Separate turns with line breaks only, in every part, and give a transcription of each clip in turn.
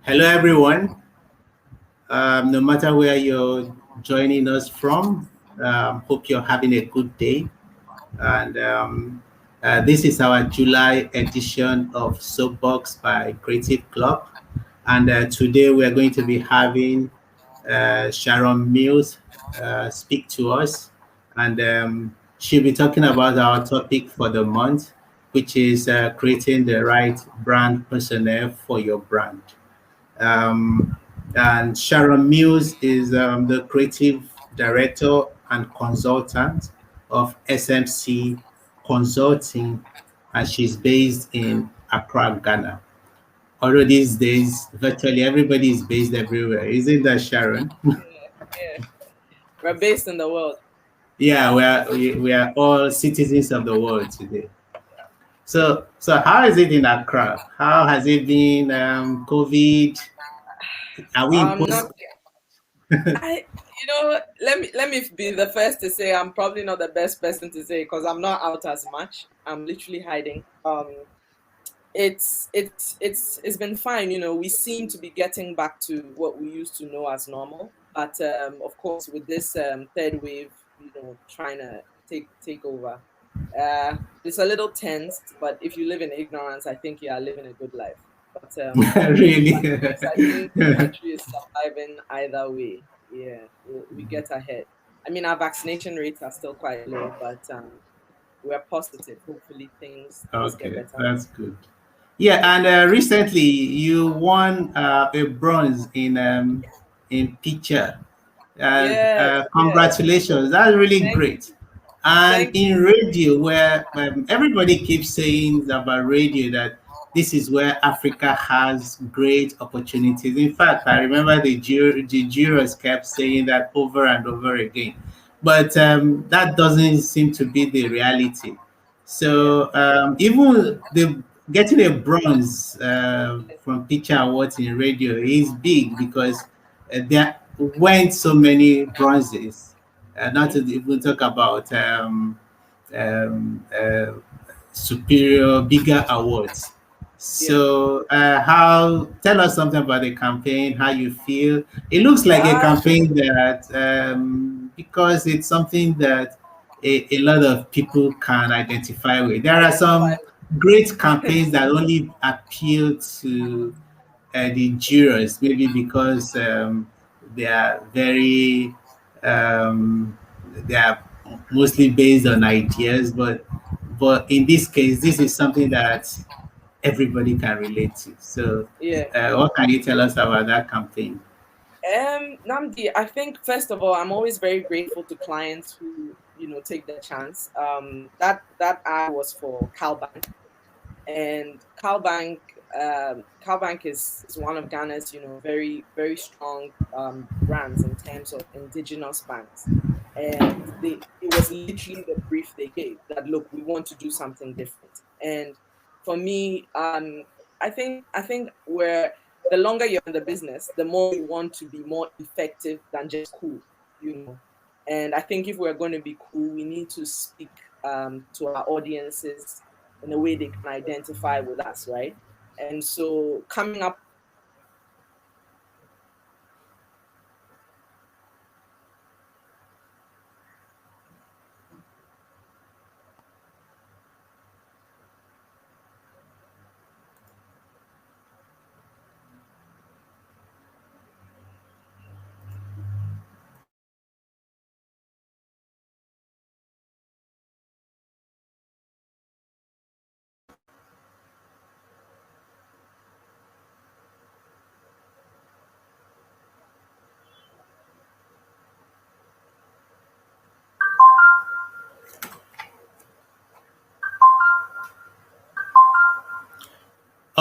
Hello, everyone. No matter where you're joining us from, hope you're having a good day. And this is our July edition of Soapbox by Creative Club. And today we're going to be having Sharon Mills speak to us. And she'll be talking about our topic for the month, which is creating the right brand personnel for your brand. Um, and Sharon Mills is the creative director and consultant of SMC Consulting, and she's based in Accra, Ghana. Although these days, virtually everybody is based everywhere, isn't that, Sharon?
Yeah, we're based in the world.
Yeah, we are all citizens of the world today. So how is it in Accra? How has it been? COVID? Are we in
Not
post?
I. Let me be the first to say I'm probably not the best person to say because I'm not out as much. I'm literally hiding. It's been fine. We seem to be getting back to what we used to know as normal. But of course, with this third wave, trying to take over, it's a little tense. But if you live in ignorance, I think you are living a good life. But
Really?
otherwise, I think the country is surviving either way. Yeah, we get ahead. I mean, our vaccination rates are still quite low, but we're positive. Hopefully, things get
Okay,
better.
that's good. Yeah, and recently you won a bronze in picture.
Yes, yes.
Congratulations! That's really
Thank
great. And
thank you.
in radio, where everybody keeps saying about radio that this is where Africa has great opportunities. In fact, I remember the jurors kept saying that over and over again, but that doesn't seem to be the reality.
Yeah.
So even the getting a bronze from Picture Awards in radio is big because there went so many bronzes. Not to
Mm-hmm.
even talk about um, uh, superior, bigger awards.
Yeah.
So, how tell us something about the campaign? How you feel? It looks like a
Ah,
campaign that because it's something that a lot of people can identify with. There are
identify.
some great campaigns that only appeal to the jurors, maybe because they are very they are mostly based on ideas, but in this case, this is something that everybody can relate to. So,
Yeah.
what can you tell us about that campaign?
Namdi, I think first of all, I'm always very grateful to clients who, take the chance. That ad was for CalBank, and CalBank is one of Ghana's, very very strong brands in terms of indigenous banks, and it was literally the brief they gave that look, we want to do something different. And for me, I think where the longer you're in the business, the more you want to be more effective than just cool, you know. And I think if we're going to be cool, we need to speak to our audiences in a way they can identify with us, right? And so coming up.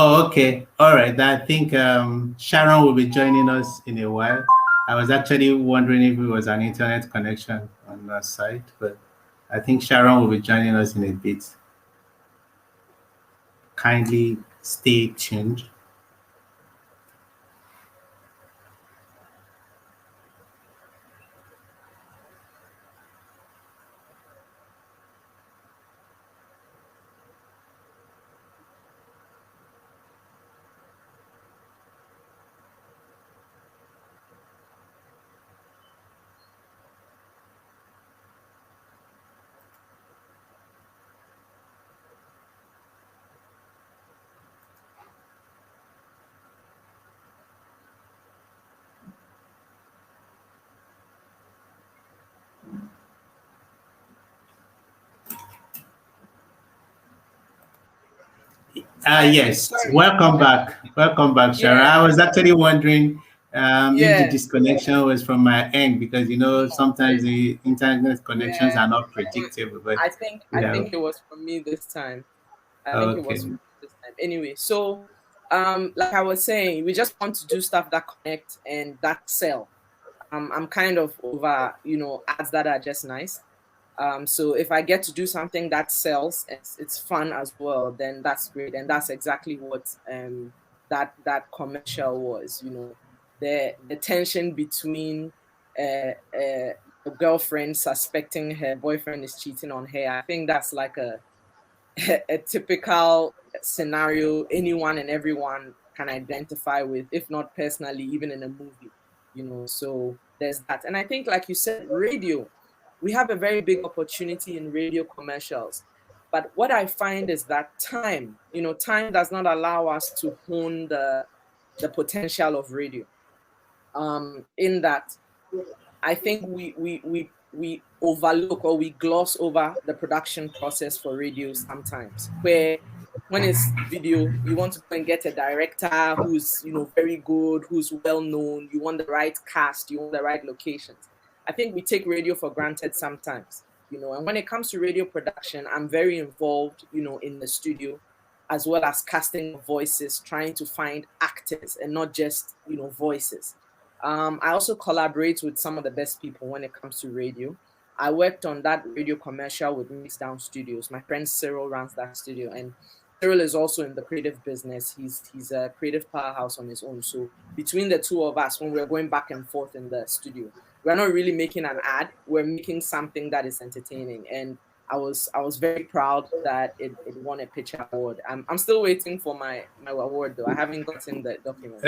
Oh, okay. All right. I think Sharon will be joining us in a while. I was actually wondering if it was an internet connection on our side, but I think Sharon will be joining us in a bit. Kindly stay tuned. Yes.
Sorry.
Welcome back. Welcome back, Sharon.
Yeah,
I was actually wondering if the
yeah.
disconnection was from my end because
No,
sometimes the internet connections
yeah.
are not
But
predictable. But
I
yeah,
think it was for me this time. I think it was
okay.
for me this time. Anyway, so like I was saying, we just want to do stuff that connect and that sell. I'm kind of over, ads that are just nice. So if I get to do something that sells, it's fun as well, then that's great. And that's exactly what that commercial was. The tension between a girlfriend suspecting her boyfriend is cheating on her. I think that's like a typical scenario anyone and everyone can identify with, if not personally, even in a movie. So there's that. And I think, like you said, radio, we have a very big opportunity in radio commercials. But what I find is that time does not allow us to hone the potential of radio. In that I think we overlook or we gloss over the production process for radio sometimes. Where when it's video, you want to go and get a director who's very good, who's well known. You want the right cast, you want the right locations. I think we take radio for granted sometimes. And when it comes to radio production, I'm very involved, in the studio, as well as casting voices, trying to find actors and not just voices. I also collaborate with some of the best people when it comes to radio. I worked on that radio commercial with Mixdown Studios. My friend Cyril runs that studio, and Cyril is also in the creative business. He's a creative powerhouse on his own. So between the two of us, when we're going back and forth in the studio, we're not really making an ad. We're making something that is entertaining. And I was very proud that it won a pitch award. I'm still waiting for my award though. I haven't gotten the document.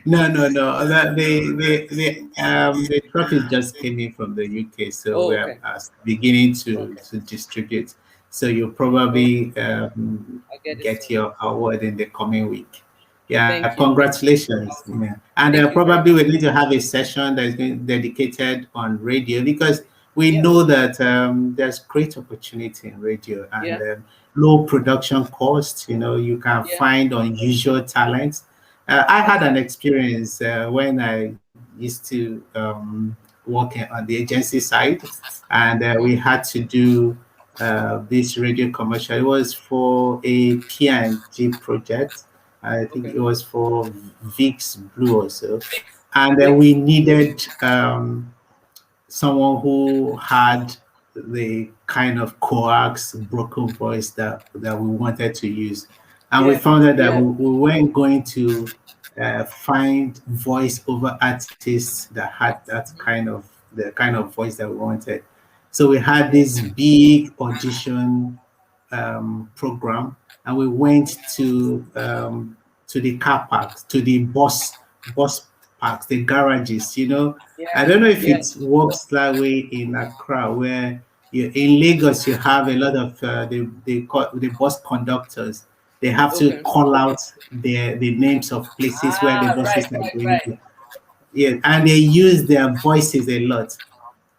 No, no, no. The trophy just came in from the UK, so
Oh,
we are
okay.
beginning to
Okay.
distribute. So you'll
Oh,
probably
I get it
get
soon.
your award in the coming week. Yeah,
Thank you.
congratulations. Yeah. And
Thank you very
probably
much.
we're going to have a session that's been dedicated on radio because we
Yeah.
know that there's great opportunity in radio and
Yeah.
low production costs. You can
Yeah.
find unusual talents. I had an
Exactly.
experience when I used to work on the agency side, and we
Mm,
had to do this radio commercial. It was for a P&G project. I think
okay.
it was for Vicks Blue also,
Fix.
and we
Fix.
needed someone who had the kind of coax broken voice that we wanted to use, and we
Yeah.
found out that
Yeah.
we weren't going to find voice over artists that had that kind of the kind of voice that we wanted. So we had
Yeah.
this big audition program, and we went to the car parks, to the bus parks, the garages. I
Yeah.
don't know if
Yeah.
it works that way in Accra, where in Lagos you have a lot of the bus conductors. They have to
Okay.
call out the names of places where the
Ah, right,
buses are
right,
going
right.
to. Yeah, and they use their voices a lot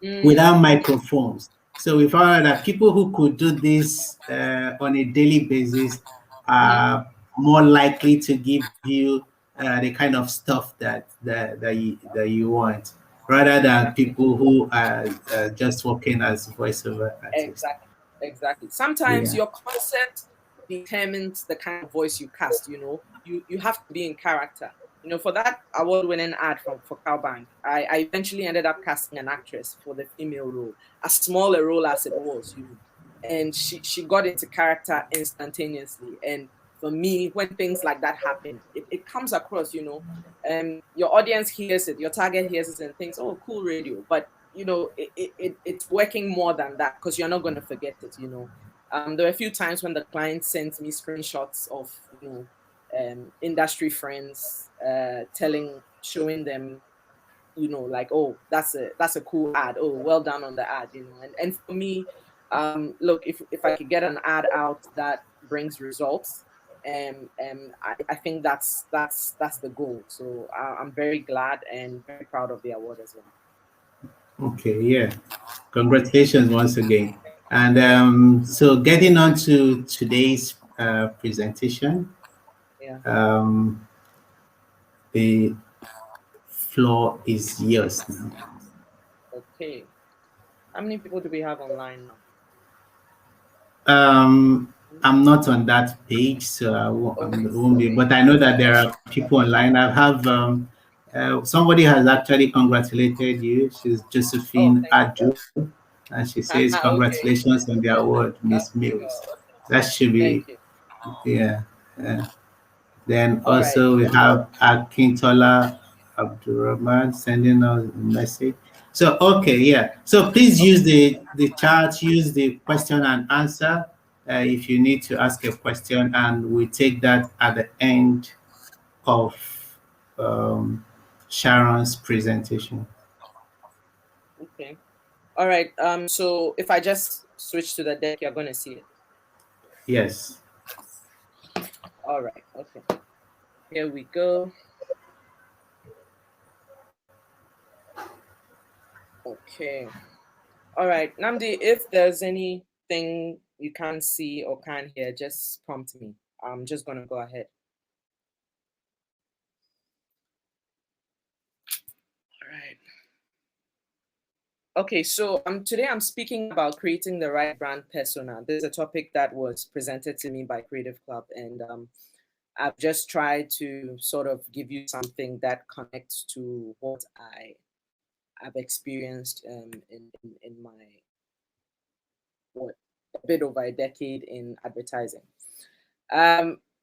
Mm,
without microphones. So we found out that people who could do this on a daily basis
mm-hmm.
are more likely to give you the kind of stuff that you want, rather than
Exactly.
people who are just working as voiceover artists.
Exactly. Exactly. Sometimes
Yeah.
your concept determines the kind of voice you cast. You have to be in character. For that award-winning ad for Cowbank, I eventually ended up casting an actress for the female role, as small a role as it was. And she got into character instantaneously. And for me, when things like that happen, it comes across. Your audience hears it, your target hears it, and thinks, "Oh, cool radio," but it's working more than that because you're not going to forget it. There were a few times when the client sent me screenshots of industry friends showing them like, oh, that's a cool ad, oh, well done on the ad. And for me, look, if I could get an ad out that brings results, I think that's the goal. So I'm very glad and very proud of the award as well.
Okay. Yeah. Congratulations once again. And so getting on to today's presentation.
Yeah.
The floor is yours now.
Okay. How many people do we have online now?
I'm not on that page, so
Okay.
won't be. But I know that there are people online. I have somebody has actually congratulated you. She's
Oh,
Josephine
thank you.
Adu, and she says
Okay.
congratulations on the award, Miss Mills.
Oh,
That should be,
thank you.
yeah. Then
All right.
also we have Akintola Abdurrahman sending us a message. So okay, yeah. So please use the chat, use the question and answer if you need to ask a question, and we take that at the end of um, Sharon's presentation.
Okay. All right. So if I just switch to the deck, you're gonna see it.
Yes.
All right. Okay. Here we go. Okay. All right, Namdi. If there's anything you can't see or can't hear, just prompt me. I'm just gonna go ahead. All right. Okay, so today I'm speaking about creating the right brand persona. This is a topic that was presented to me by KreativeKlub, and I've just tried to sort of give you something that connects to what I've experienced in my what a bit over a decade in advertising.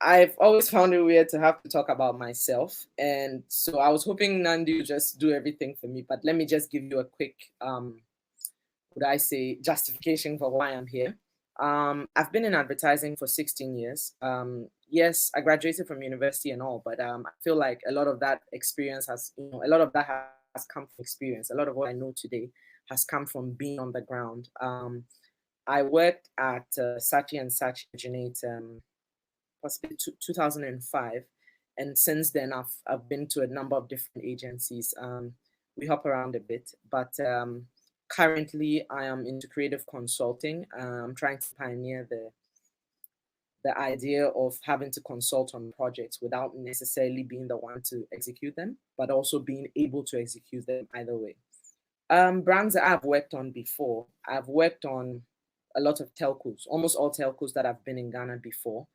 I've always found it weird to have to talk about myself, and so I was hoping Nandi would just do everything for me. But let me just give you a quick would I say, justification for why I'm here. I've been in advertising for 16 years. Yes, I graduated from university and all, but I feel like a lot of that experience a lot of that has come from experience. A lot of what I know today has come from being on the ground. I worked at Saatchi and Saatchi Originate possibly 2005, and since then I've been to a number of different agencies. We hop around a bit, but currently I am into creative consulting. I'm trying to pioneer the idea of having to consult on projects without necessarily being the one to execute them, but also being able to execute them either way. Brands that I've worked on before, I've worked on a lot of telcos, almost all telcos that have been in Ghana before.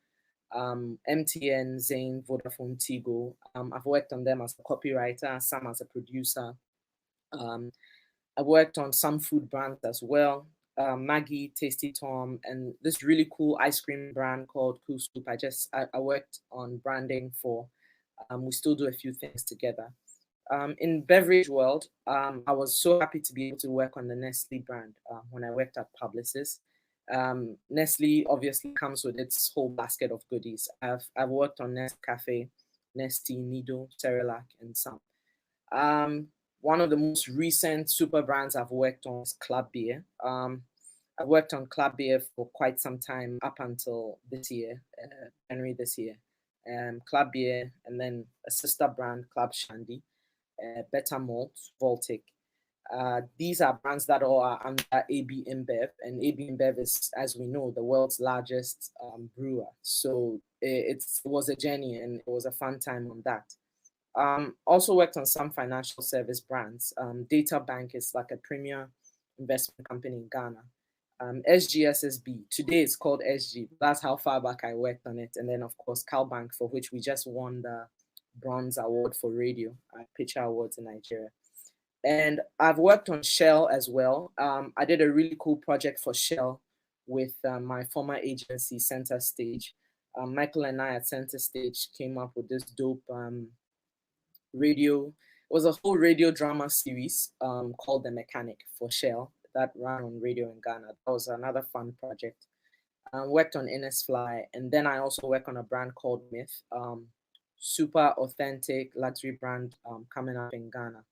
MTN, Zain, Vodafone, Tigo. I've worked on them as a copywriter, some as a producer. I've worked on some food brands as well. Maggie, Tasty Tom, and this really cool ice cream brand called Cool Scoop. I worked on branding for. We still do a few things together. In beverage world, I was so happy to be able to work on the Nestle brand when I worked at Publicis. Nestle obviously comes with its whole basket of goodies. I've worked on Nescafe, Nestea, Nido, Cerelac, and some. One of the most recent super brands I've worked on is Club Beer. I've worked on Club Beer for quite some time up until this year, January this year. Club Beer, and then a sister brand, Club Shandy, Better Malt, Voltic. These are brands that all are under AB InBev, and AB InBev is, as we know, the world's largest brewer. So it was a journey, and it was a fun time on that. Also worked on some financial service brands. Data Bank is like a premier investment company in Ghana. SGSSB, today it's called SG. That's how far back I worked on it. And then, of course, CalBank, for which we just won the Bronze Award for Radio at Pitcher Awards in Nigeria. And I've worked on Shell as well. I did a really cool project for Shell with my former agency, Center Stage. Michael and I at Center Stage came up with this dope radio. It was a whole radio drama series called The Mechanic for Shell that ran on radio in Ghana. That was another fun project. Worked on Ines Fly, and then I also work on a brand called Myth, super authentic luxury brand coming up in Ghana.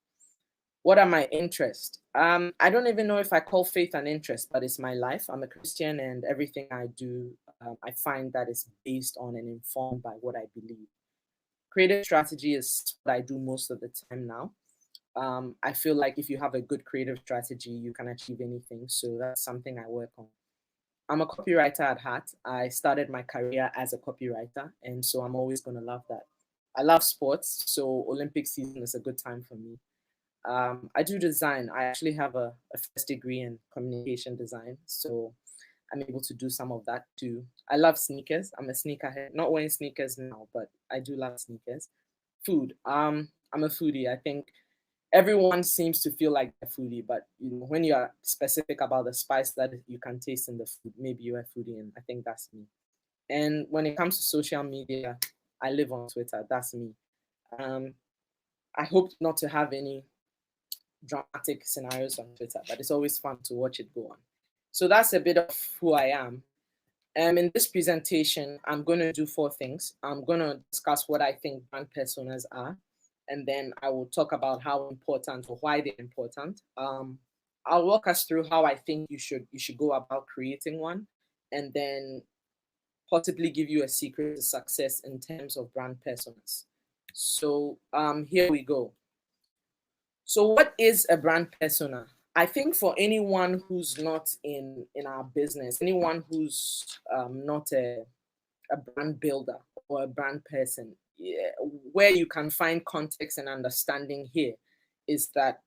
What are my interests? I don't even know if I call faith an interest, but it's my life. I'm a Christian, and everything I do, I find that is based on and informed by what I believe. Creative strategy is what I do most of the time now. I feel like if you have a good creative strategy, you can achieve anything. So that's something I work on. I'm a copywriter at heart. I started my career as a copywriter, and so I'm always going to love that. I love sports, so Olympic season is a good time for me. I do design. I actually have a first degree in communication design, so I'm able to do some of that too. I love sneakers. I'm a sneakerhead. Not wearing sneakers now, but I do love sneakers. Food. I'm a foodie. I think everyone seems to feel like a foodie, but when you are specific about the spice that you can taste in the food, maybe you're a foodie, and I think that's me. And when it comes to social media, I live on Twitter. That's me. Um, I hope not to have any dramatic scenarios on Twitter, but it's always fun to watch it go on. So that's a bit of who I am. In this presentation, I'm going to do 4 things. I'm going to discuss what I think brand personas are, and then I will talk about how important or why they're important. I'll walk us through how I think you should go about creating one, and then possibly give you a secret to success in terms of brand personas. So here we go. So what is a brand persona? I think for anyone who's not in our business, anyone who's not a brand builder or a brand person, yeah, where you can find context and understanding here is that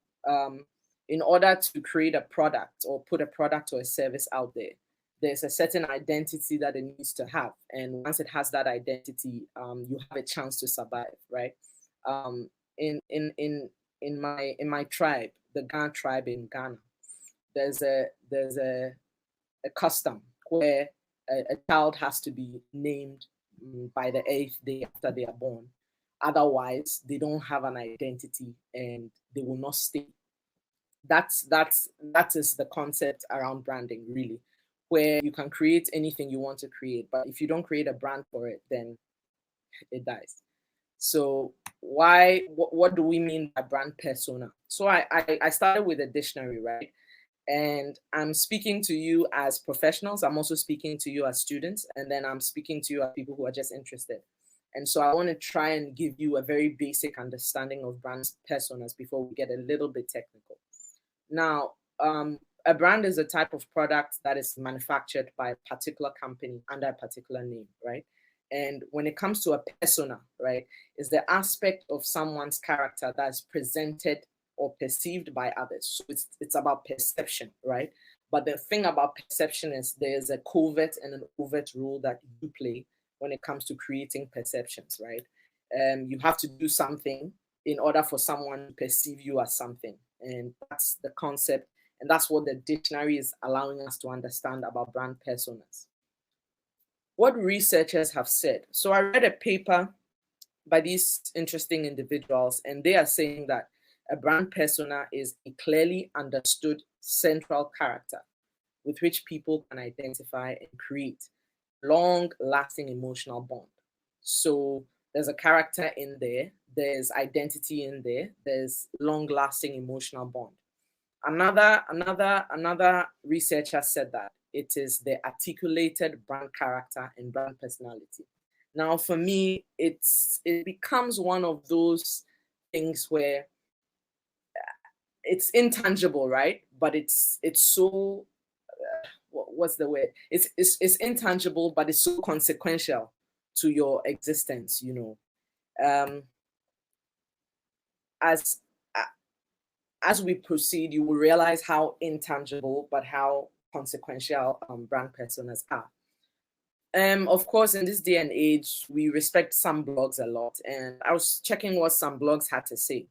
in order to create a product or put a product or a service out there, there's a certain identity that it needs to have. And once it has that identity, you have a chance to survive, right? Um, in in in in my tribe, the Ga tribe in Ghana, there's a custom where a child has to be named by the 8th day after they are born. Otherwise, they don't have an identity and they will not stay. That is the concept around branding, really, where you can create anything you want to create, but if you don't create a brand for it, then it dies. So what do we mean by brand persona? So I started with a dictionary, right? And I'm speaking to you as professionals. I'm also speaking to you as students, and then I'm speaking to you as people who are just interested. And so I want to try and give you a very basic understanding of brand personas before we get a little bit technical. Now, a brand is a type of product that is manufactured by a particular company under a particular name, right? And when it comes to a persona, right, is the aspect of someone's character that's presented or perceived by others. So it's about perception, right? But the thing about perception is there's a covert and an overt role that you play when it comes to creating perceptions, right? You have to do something in order for someone to perceive you as something. And that's the concept. And that's what the dictionary is allowing us to understand about brand personas. What researchers have said. So I read a paper by these interesting individuals, and they are saying that a brand persona is a clearly understood central character with which people can identify and create long-lasting emotional bond. So there's a character in there, there's identity in there, there's long-lasting emotional bond. Another researcher said that it is the articulated brand character and brand personality. Now, for me, it becomes one of those things where it's intangible, right? But it's so what's the word? It's intangible, but it's so consequential to your existence. As as we proceed, you will realize how intangible but how consequential brand personas are. Of course, in this day and age, we respect some blogs a lot, and I was checking what some blogs had to say.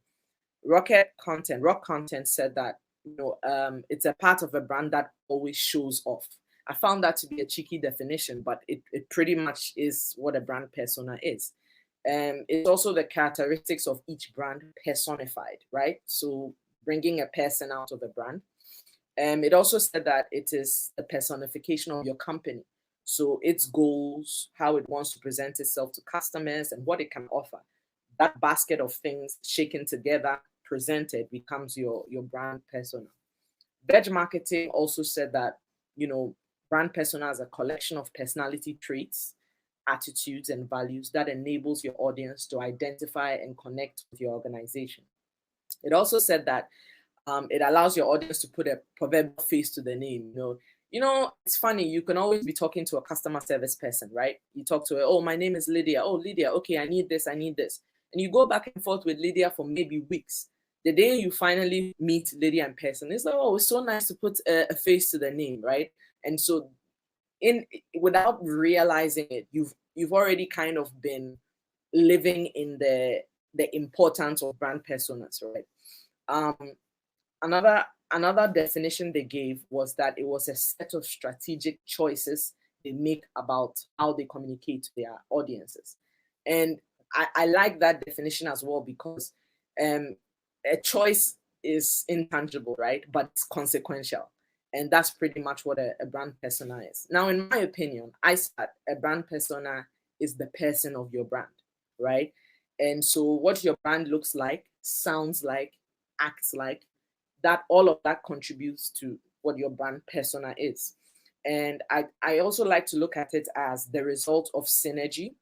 Rock Content said that it's a part of a brand that always shows off. I found that to be a cheeky definition, but it pretty much is what a brand persona is. It's also the characteristics of each brand personified, right? So bringing a person out of a brand. It also said that it is the personification of your company. So its goals, how it wants to present itself to customers, and what it can offer. That basket of things shaken together, presented, becomes your brand persona. Veg Marketing also said that, brand persona is a collection of personality traits, attitudes, and values that enables your audience to identify and connect with your organization. It also said that it allows your audience to put a proverbial face to the name. You know, it's funny. You can always be talking to a customer service person, right? You talk to her, oh, my name is Lydia. Oh, Lydia, okay, I need this, I need this. And you go back and forth with Lydia for maybe weeks. The day you finally meet Lydia in person, it's like, oh, it's so nice to put a face to the name, right? And so without realizing it, you've already kind of been living in the importance of brand personas, right? Um, another definition they gave was that it was a set of strategic choices they make about how they communicate to their audiences. And I like that definition as well, because a choice is intangible, right? But it's consequential. And that's pretty much what a brand persona is. Now, in my opinion, I said a brand persona is the person of your brand, right? And so what your brand looks like, sounds like, acts like, that all of that contributes to what your brand persona is. And I also like to look at it as the result of synergy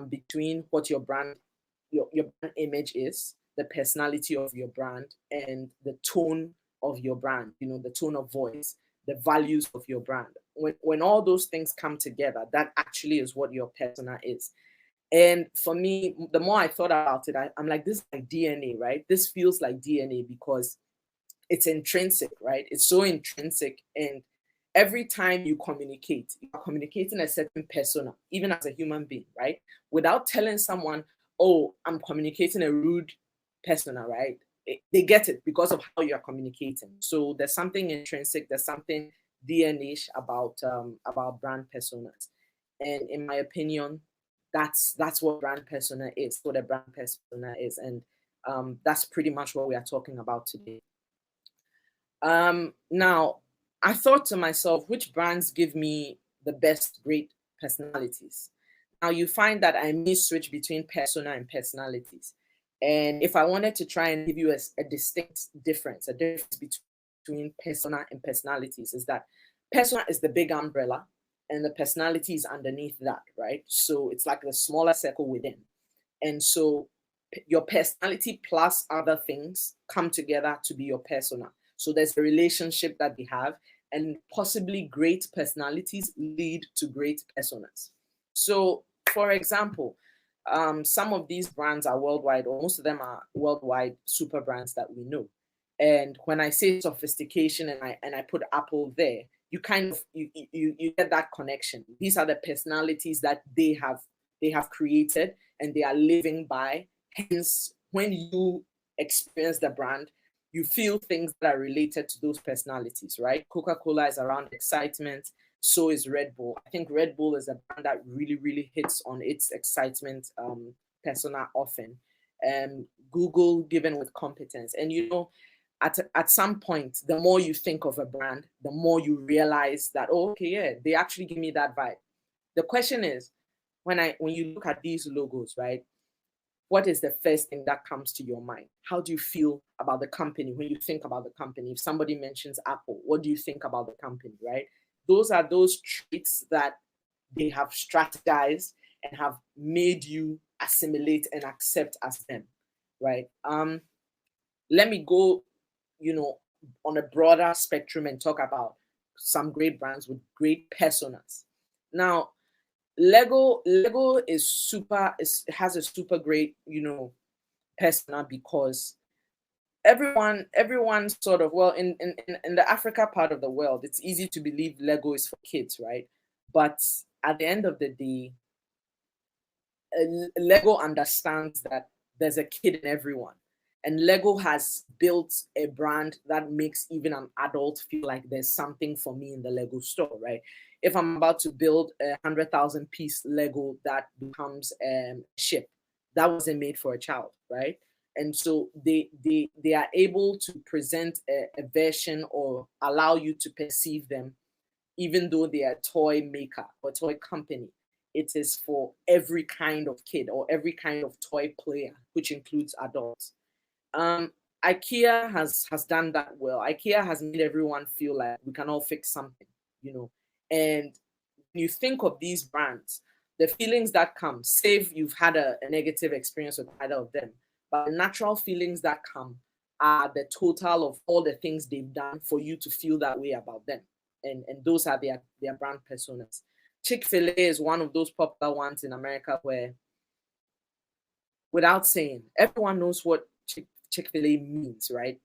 between what your brand image is, the personality of your brand, and the tone of your brand, the tone of voice, the values of your brand. When all those things come together, that actually is what your persona is. And for me, the more I thought about it, I'm like, this is like DNA, right? This feels like DNA because it's intrinsic, right? It's so intrinsic. And every time you communicate, you're communicating a certain persona, even as a human being, right? Without telling someone, oh, I'm communicating a rude persona, right? They get it because of how you're communicating. So there's something intrinsic, there's something DNA-ish about brand personas. And in my opinion, that's what brand persona is, what a brand persona is. And that's pretty much what we are talking about today. Now, I thought to myself, which brands give me the best great personalities? Now, you find that I may switch between persona and personalities. And if I wanted to try and give you a distinct difference, a difference between persona and personalities, is that persona is the big umbrella and the personality is underneath that, right? So it's like the smaller circle within. And so your personality plus other things come together to be your persona. So there's a relationship that they have, and possibly great personalities lead to great personas. So, for example, some of these brands are worldwide, or most of them are worldwide super brands that we know. And when I say sophistication and I put Apple there, you kind of you get that connection. These are the personalities that they have created and they are living by. Hence, when you experience the brand, you feel things that are related to those personalities, right? Coca-Cola is around excitement. So is Red Bull. I think Red Bull is a brand that really, really hits on its excitement persona often. Google given with competence. And at some point, the more you think of a brand, the more you realize that, oh, okay, yeah, they actually give me that vibe. The question is, when you look at these logos, right? What is the first thing that comes to your mind? How do you feel about the company when you think about the company? If somebody mentions Apple, what do you think about the company, right? Those are those traits that they have strategized and have made you assimilate and accept as them, right? Let me go, on a broader spectrum and talk about some great brands with great personas. Now, Lego has a super great, persona because everyone sort of, well, in the Africa part of the world, it's easy to believe Lego is for kids, right? But at the end of the day, Lego understands that there's a kid in everyone. And Lego has built a brand that makes even an adult feel like there's something for me in the Lego store, right? If I'm about to build a 100,000 piece Lego that becomes a ship, that wasn't made for a child, right? And so they are able to present a version or allow you to perceive them, even though they are a toy maker or toy company. It is for every kind of kid or every kind of toy player, which includes adults. IKEA has done that well. IKEA has made everyone feel like we can all fix something, And when you think of these brands, the feelings that come, save you've had a negative experience with either of them, but the natural feelings that come are the total of all the things they've done for you to feel that way about them. and those are their brand personas. Chick-fil-A is one of those popular ones in America where, without saying, everyone knows what Chick-fil-A means, right?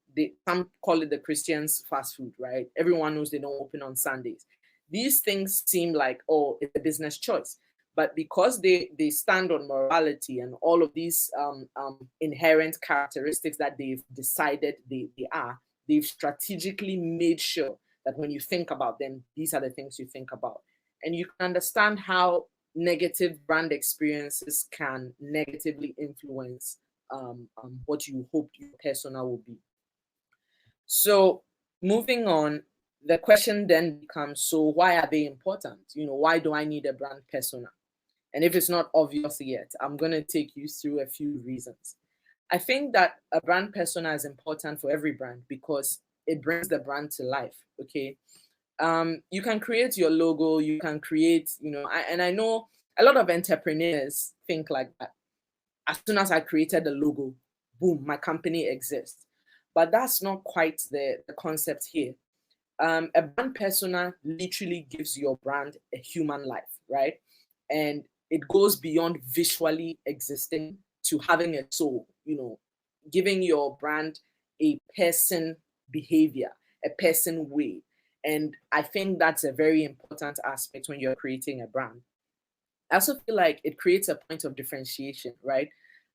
Some call it the Christians fast food, right? Everyone knows they don't open on Sundays. These things seem like, oh, it's a business choice. But because they stand on morality and all of these inherent characteristics that they've decided they've strategically made sure that when you think about them, these are the things you think about. And you can understand how negative brand experiences can negatively influence what you hope your persona will be. So moving on, the question then becomes, so why are they important? Why do I need a brand persona? And if it's not obvious yet, I'm going to take you through a few reasons. I think that a brand persona is important for every brand because it brings the brand to life. Okay. You can create your logo, you can create, and I know a lot of entrepreneurs think like that. As soon as I created the logo, boom, my company exists. But that's not quite the concept here. A brand persona literally gives your brand a human life, right? And it goes beyond visually existing to having a soul, giving your brand a person behavior, a person way. And I think that's a very important aspect when you're creating a brand. I also feel like it creates a point of differentiation, right?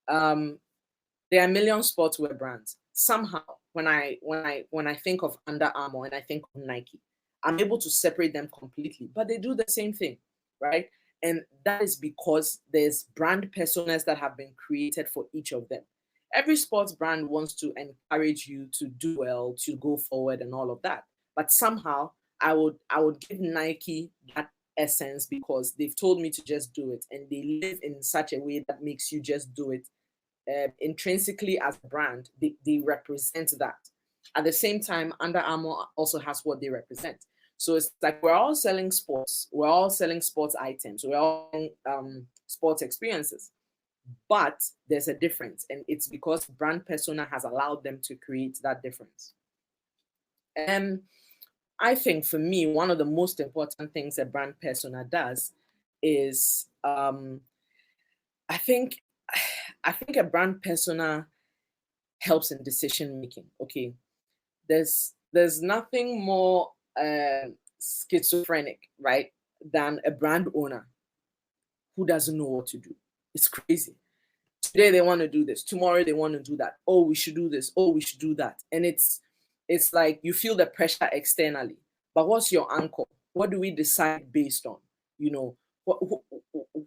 There are a million sportswear brands. Somehow, when I think of Under Armour and I think of Nike, I'm able to separate them completely, but they do the same thing, right? And that is because there's brand personas that have been created for each of them. Every sports brand wants to encourage you to do well, to go forward and all of that. But somehow I would give Nike that essence because they've told me to just do it. And they live in such a way that makes you just do it. Intrinsically as a brand, they represent that. At the same time, Under Armour also has what they represent. So it's like we're all selling sports. We're all selling sports items. We're all selling sports experiences. But there's a difference. And it's because brand persona has allowed them to create that difference. And I think for me, one of the most important things a brand persona does is I think a brand persona helps in decision making. Okay. There's nothing more schizophrenic, right, than a brand owner who doesn't know what to do. It's crazy. Today they want to do this. Tomorrow they want to do that. Oh, we should do this. Oh, we should do that. And it's like you feel the pressure externally. But what's your anchor? What do we decide based on?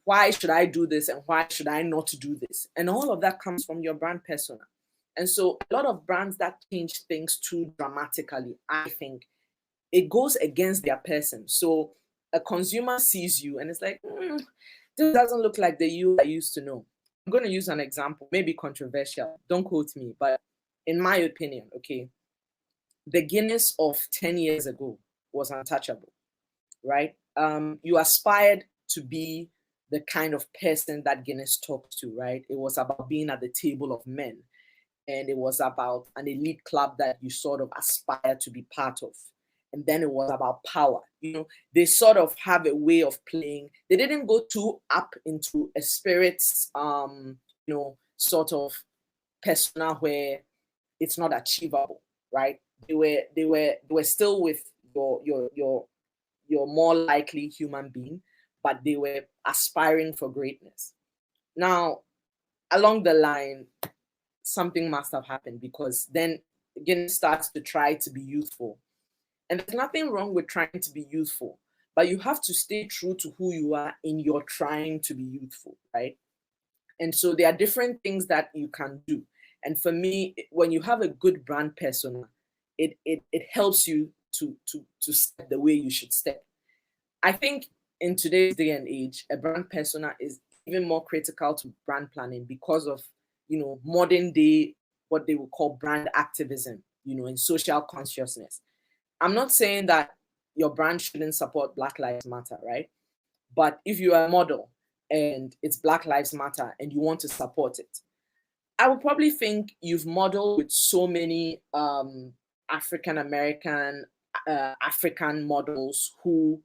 Why should I do this and why should I not do this? And all of that comes from your brand persona. And so a lot of brands that change things too dramatically, I think, it goes against their person. So a consumer sees you and it's like, this doesn't look like the you I used to know. I'm going to use an example, maybe controversial. Don't quote me, but in my opinion, okay, the Guinness of 10 years ago was untouchable, right? You aspired to be the kind of person that Guinness talks to, right? It was about being at the table of men. And it was about an elite club that you sort of aspire to be part of. And then it was about power. They sort of have a way of playing. They didn't go too up into a spirit's, sort of persona where it's not achievable, right? They were still with your more likely human being, but they were aspiring for greatness. Now, along the line, something must have happened because then Guinness starts to try to be youthful. And there's nothing wrong with trying to be youthful, but you have to stay true to who you are in your trying to be youthful, right? And so there are different things that you can do. And for me, when you have a good brand persona, it helps you to step the way you should step. I think in today's day and age, a brand persona is even more critical to brand planning because of modern day, what they would call brand activism, and social consciousness. I'm not saying that your brand shouldn't support Black Lives Matter, right? But if you are a model and it's Black Lives Matter and you want to support it, I would probably think you've modeled with so many African American, African models who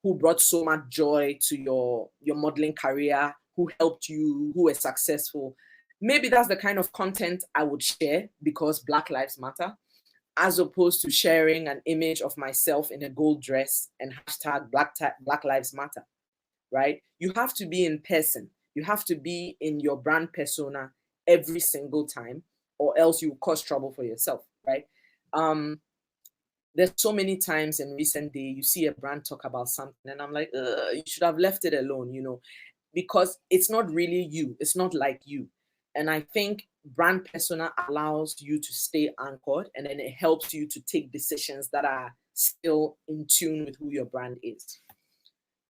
brought so much joy to your modeling career, who helped you, who were successful. Maybe that's the kind of content I would share because Black Lives Matter, as opposed to sharing an image of myself in a gold dress and hashtag Black Lives Matter, right? You have to be in person. You have to be in your brand persona every single time, or else you cause trouble for yourself, right? There's so many times in recent days you see a brand talk about something and I'm like, you should have left it alone, because it's not really you. It's not like you. And I think brand persona allows you to stay anchored, and then it helps you to take decisions that are still in tune with who your brand is.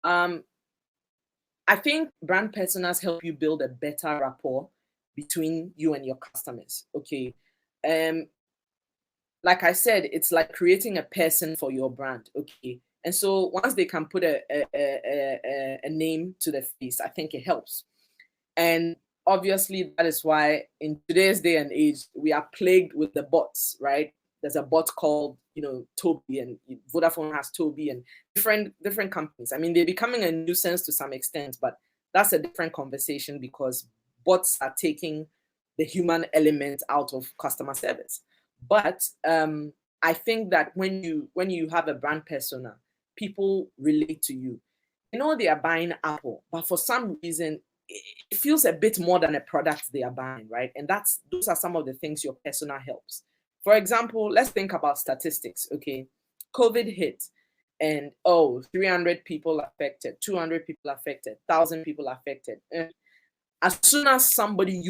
I think brand personas help you build a better rapport between you and your customers. Okay. Like I said, it's like creating a person for your brand. Okay. And so once they can put a name to the face, I think it helps. And obviously that is why in today's day and age, we are plagued with the bots, right? There's a bot called, Toby, and Vodafone has Toby, and different companies. I mean, they're becoming a nuisance to some extent, but that's a different conversation because bots are taking the human element out of customer service. But I think that when you have a brand persona, people relate to you. They are buying Apple, but for some reason, it feels a bit more than a product they are buying, right? And those are some of the things your persona helps. For example, let's think about statistics, okay? COVID hit and 300 people affected, 200 people affected, 1,000 people affected. As soon as somebody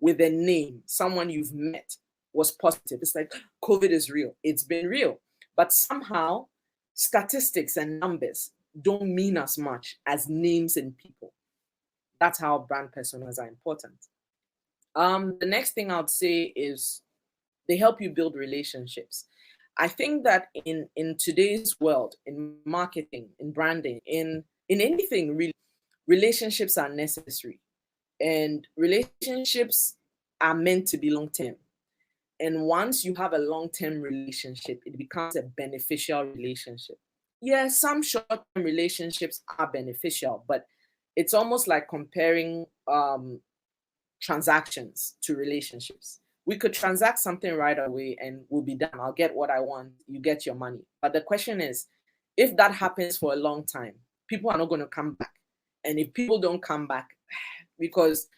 with a name, someone you've met was positive, it's like COVID is real. It's been real. But somehow statistics and numbers don't mean as much as names and people. That's how brand personas are important. The next thing I would say is they help you build relationships. I think that in today's world, in marketing, in branding, in anything really, relationships are necessary. And relationships are meant to be long-term. And once you have a long-term relationship, it becomes a beneficial relationship. Yeah, some short-term relationships are beneficial, but it's almost like comparing transactions to relationships. We could transact something right away and we'll be done. I'll get what I want. You get your money. But the question is, if that happens for a long time, people are not going to come back. And if people don't come back, because,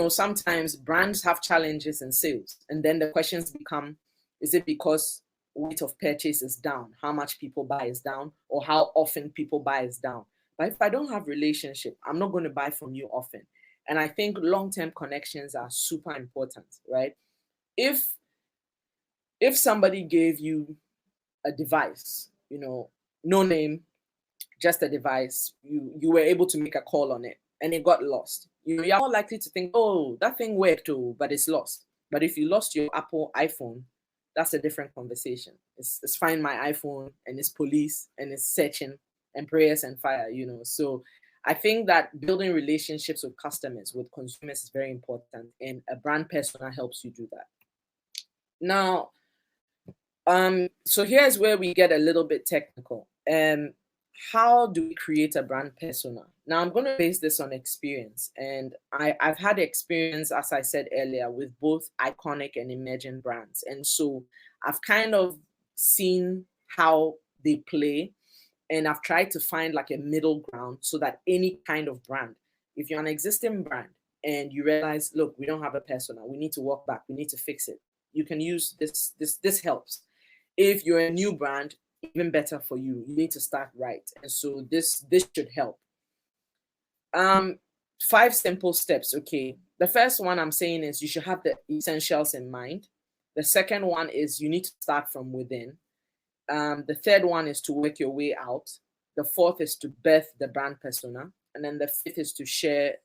sometimes brands have challenges in sales. And then the questions become, is it because weight of purchase is down? How much people buy is down? Or how often people buy is down? But if I don't have relationship, I'm not going to buy from you often. And I think long-term connections are super important, right? If somebody gave you a device, no name, just a device, you were able to make a call on it and it got lost, you're more likely to think, that thing worked, but it's lost. But if you lost your Apple iPhone, that's a different conversation. It's find my iPhone and it's police and it's searching and prayers and fire, So I think that building relationships with customers, with consumers is very important, and a brand persona helps you do that. Now, so here's where we get a little bit technical. How do we create a brand persona? Now, I'm going to base this on experience, and I've had experience, as I said earlier, with both iconic and emerging brands, and so I've kind of seen how they play. And I've tried to find like a middle ground so that any kind of brand, if you're an existing brand and you realize, look, we don't have a persona, we need to walk back, we need to fix it, you can use this. This helps. If you're a new brand, even better for you. You need to start right. And so this should help. 5 simple steps. Okay. The first one I'm saying is you should have the essentials in mind. The second one is you need to start from within. The third one is to work your way out. The fourth is to birth the brand persona. And then the fifth is to share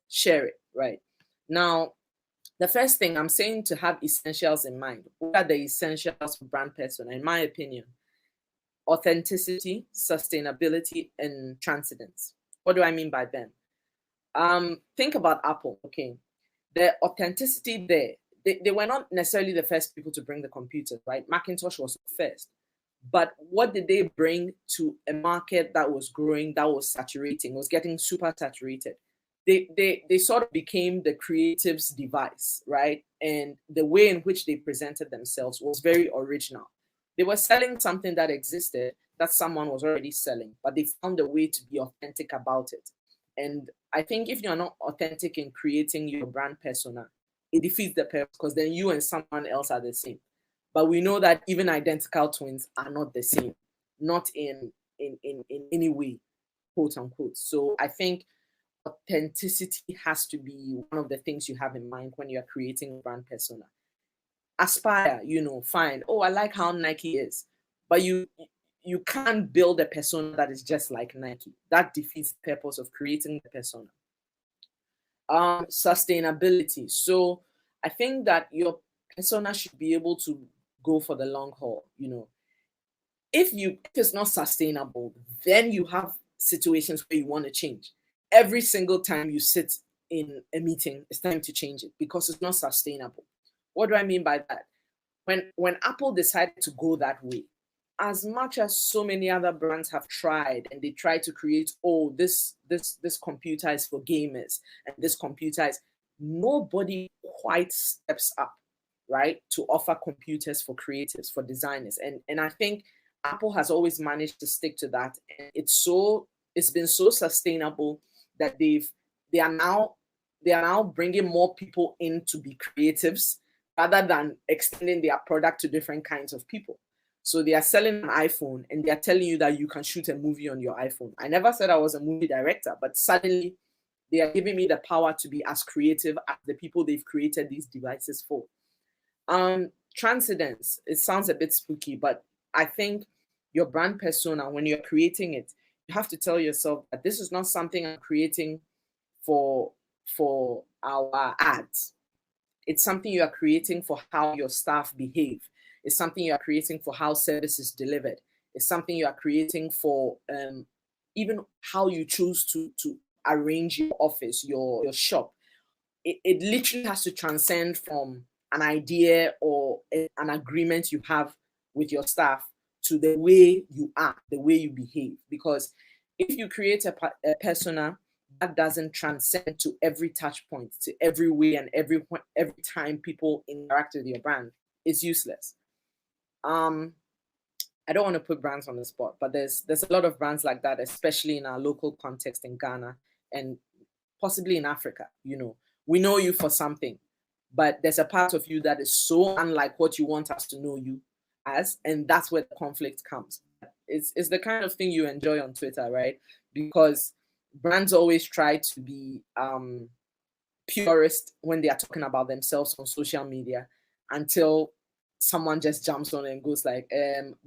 it, right? Now, the first thing I'm saying, to have essentials in mind. What are the essentials for brand persona? In my opinion, authenticity, sustainability, and transcendence. What do I mean by them? Think about Apple, okay? The authenticity there, they were not necessarily the first people to bring the computer, right? Macintosh was first. But what did they bring to a market that was growing, that was saturating, was getting super saturated? They sort of became the creative's device, right? And the way in which they presented themselves was very original. They were selling something that existed that someone was already selling, but they found a way to be authentic about it. And I think if you're not authentic in creating your brand persona, it defeats the purpose, because then you and someone else are the same. But we know that even identical twins are not the same, not in any way, quote unquote. So I think authenticity has to be one of the things you have in mind when you're creating a brand persona. Aspire, fine. Oh, I like how Nike is, but you can't build a persona that is just like Nike. That defeats the purpose of creating the persona. Sustainability. So I think that your persona should be able to go for the long haul. If it's not sustainable, then you have situations where you want to change. Every single time you sit in a meeting, it's time to change it because it's not sustainable. What do I mean by that? When Apple decided to go that way, as much as so many other brands have tried, and they try to create, oh, this computer is for gamers, and this computer is, nobody quite steps up, right, to offer computers for creatives, for designers. And I think Apple has always managed to stick to that. And it's been so sustainable that they are now bringing more people in to be creatives rather than extending their product to different kinds of people. So they are selling an iPhone and they are telling you that you can shoot a movie on your iPhone. I never said I was a movie director, but suddenly they are giving me the power to be as creative as the people they've created these devices for. Transcendence, it sounds a bit spooky, but I think your brand persona, when you're creating it, you have to tell yourself that this is not something I'm creating for our ads. It's something you are creating for how your staff behave. It's something you are creating for how service is delivered. It's something you are creating for even how you choose to arrange your office, your shop. It literally has to transcend from an idea or an agreement you have with your staff to the way you are, the way you behave. Because if you create a persona that doesn't transcend to every touch point, to every way and every time people interact with your brand, it's useless. I don't want to put brands on the spot, but there's a lot of brands like that, especially in our local context in Ghana and possibly in Africa. We know you for something, but there's a part of you that is so unlike what you want us to know you as, and that's where the conflict comes. It's the kind of thing you enjoy on Twitter, right? Because brands always try to be purist when they are talking about themselves on social media, until someone just jumps on and goes like,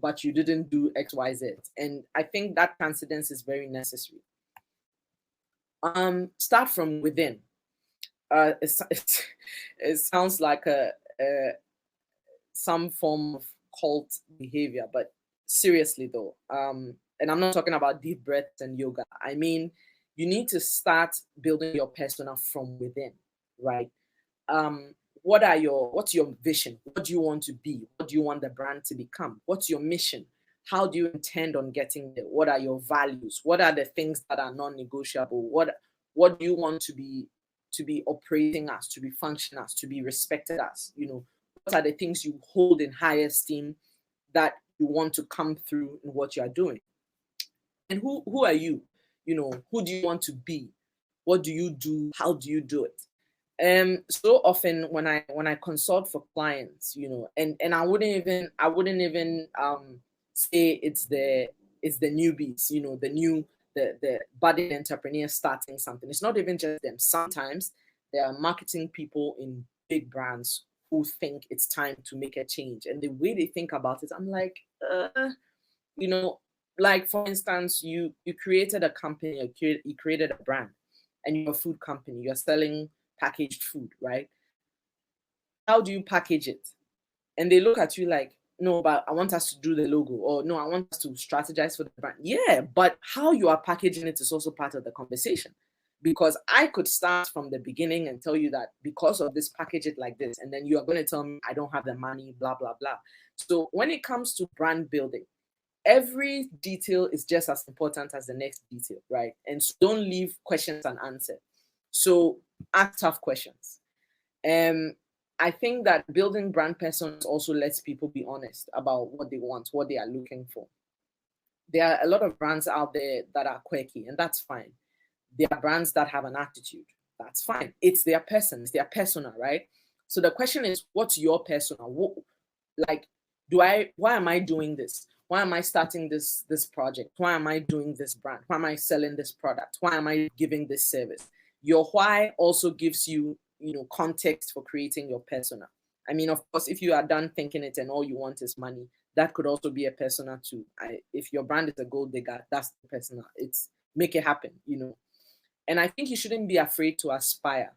but you didn't do XYZ. And I think that transcendence is very necessary. Start from within. It sounds like some form of cult behavior, but seriously though, and I'm not talking about deep breaths and yoga. I mean, you need to start building your persona from within, right? What's your vision? What do you want to be? What do you want the brand to become? What's your mission? How do you intend on getting there? What are your values? What are the things that are non-negotiable? What do you want to be operating as, to be functioning as, to be respected as? What are the things you hold in high esteem that you want to come through in what you are doing? And who are you? Who do you want to be? What do you do? How do you do it? So often when I consult for clients, and I wouldn't even say it's the newbies, the budding entrepreneur starting something. It's not even just them. Sometimes there are marketing people in big brands who think it's time to make a change, and the way they think about it, I'm like, like for instance, you created a company, you created a brand, and you're a food company, you're selling packaged food, right? How do you package it? And they look at you like, no, but I want us to do the logo, or no, I want us to strategize for the brand. Yeah, but how you are packaging it is also part of the conversation. Because I could start from the beginning and tell you that because of this, package it like this, and then you are going to tell me I don't have the money, blah, blah, blah. So when it comes to brand building, every detail is just as important as the next detail, right? And so don't leave questions unanswered. So ask tough questions. I think that building brand personas also lets people be honest about what they want, what they are looking for. There are a lot of brands out there that are quirky, and that's fine. There are brands that have an attitude. That's fine. It's their person, it's their persona, right? So the question is, what's your persona? Why am I doing this? Why am I starting this project? Why am I doing this brand? Why am I selling this product? Why am I giving this service? Your why also gives you, context for creating your persona. I mean, of course, if you are done thinking it and all you want is money, that could also be a persona too. If your brand is a gold digger, that's the persona. It's make it happen, And I think you shouldn't be afraid to aspire.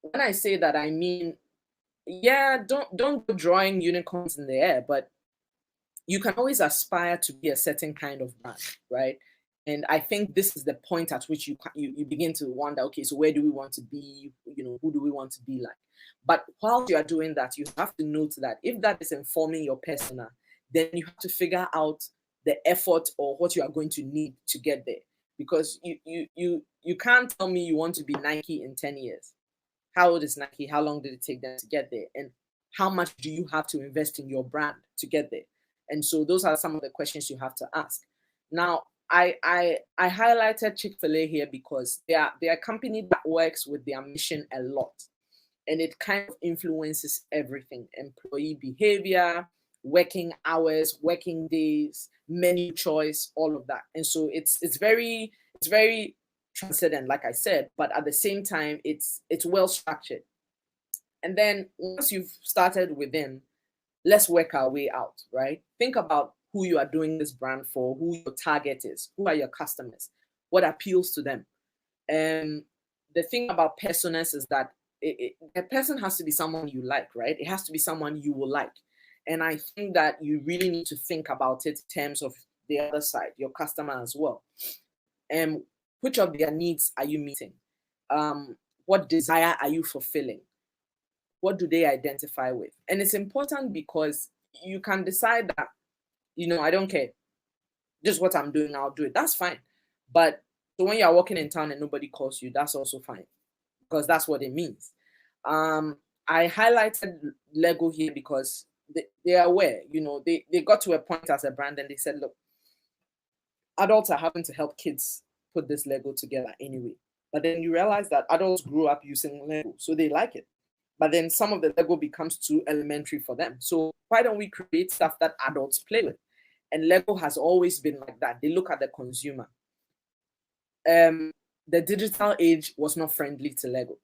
When I say that, I mean, yeah, don't go drawing unicorns in the air, but you can always aspire to be a certain kind of brand, right? And I think this is the point at which you begin to wonder, okay, so where do we want to be? Who do we want to be like? But while you are doing that, you have to note that if that is informing your persona, then you have to figure out the effort or what you are going to need to get there. Because you can't tell me you want to be Nike in 10 years. How old is Nike? How long did it take them to get there? And how much do you have to invest in your brand to get there? And so those are some of the questions you have to ask. Now, I highlighted Chick-fil-A here because they are a company that works with their mission a lot. And it kind of influences everything: employee behavior, working hours, working days, menu choice, all of that. And so it's very transcendent, like I said, but at the same time, it's well structured. And then once you've started within, let's work our way out, right? Think about who you are doing this brand for, who your target is, who are your customers, what appeals to them. And the thing about personas is that a person has to be someone you like, right? It has to be someone you will like. And I think that you really need to think about it in terms of the other side, your customer as well. And which of their needs are you meeting? What desire are you fulfilling? What do they identify with? And it's important because you can decide that, I don't care. Just what I'm doing, I'll do it. That's fine. But so when you're walking in town and nobody calls you, that's also fine, because that's what it means. I highlighted Lego here because they are aware, they got to a point as a brand and they said, look, adults are having to help kids put this Lego together anyway. But then you realize that adults grew up using Lego, so they like it. But then some of the Lego becomes too elementary for them. So why don't we create stuff that adults play with? And Lego has always been like that. They look at the consumer. The digital age was not friendly to Lego.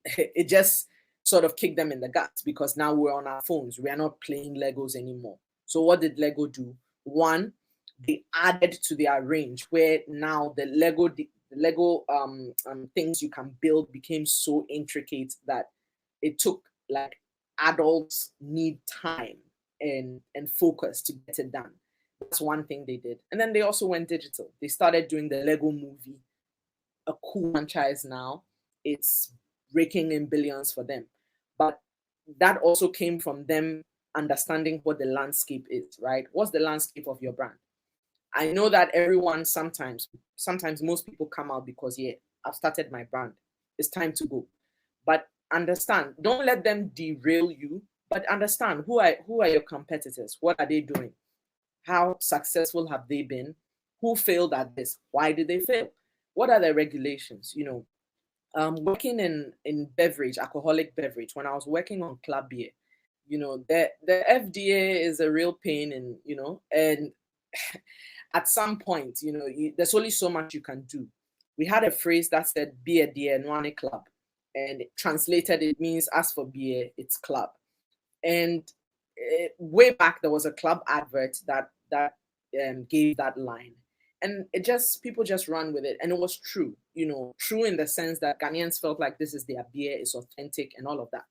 It just sort of kicked them in the guts because now we're on our phones. We are not playing Legos anymore. So what did Lego do? One, they added to their range where now the Lego things you can build became so intricate that it took, like, adults need time and focus to get it done. That's one thing they did. And then they also went digital. They started doing the Lego movie, a cool franchise now. It's raking in billions for them. But that also came from them understanding what the landscape is, right? What's the landscape of your brand? I know that everyone sometimes most people come out because, yeah, I've started my brand. It's time to go. But understand, don't let them derail you, but understand who are your competitors? What are they doing? How successful have they been? Who failed at this? Why did they fail? What are the regulations? Working in beverage, alcoholic beverage, when I was working on club beer, the FDA is a real pain, and at some point, there's only so much you can do. We had a phrase that said, beer dear, Nwani club. And translated, it means as for beer, it's club. And way back, there was a club advert that gave that line. And people just run with it. And it was true, true in the sense that Ghanaians felt like this is their beer, it's authentic and all of that.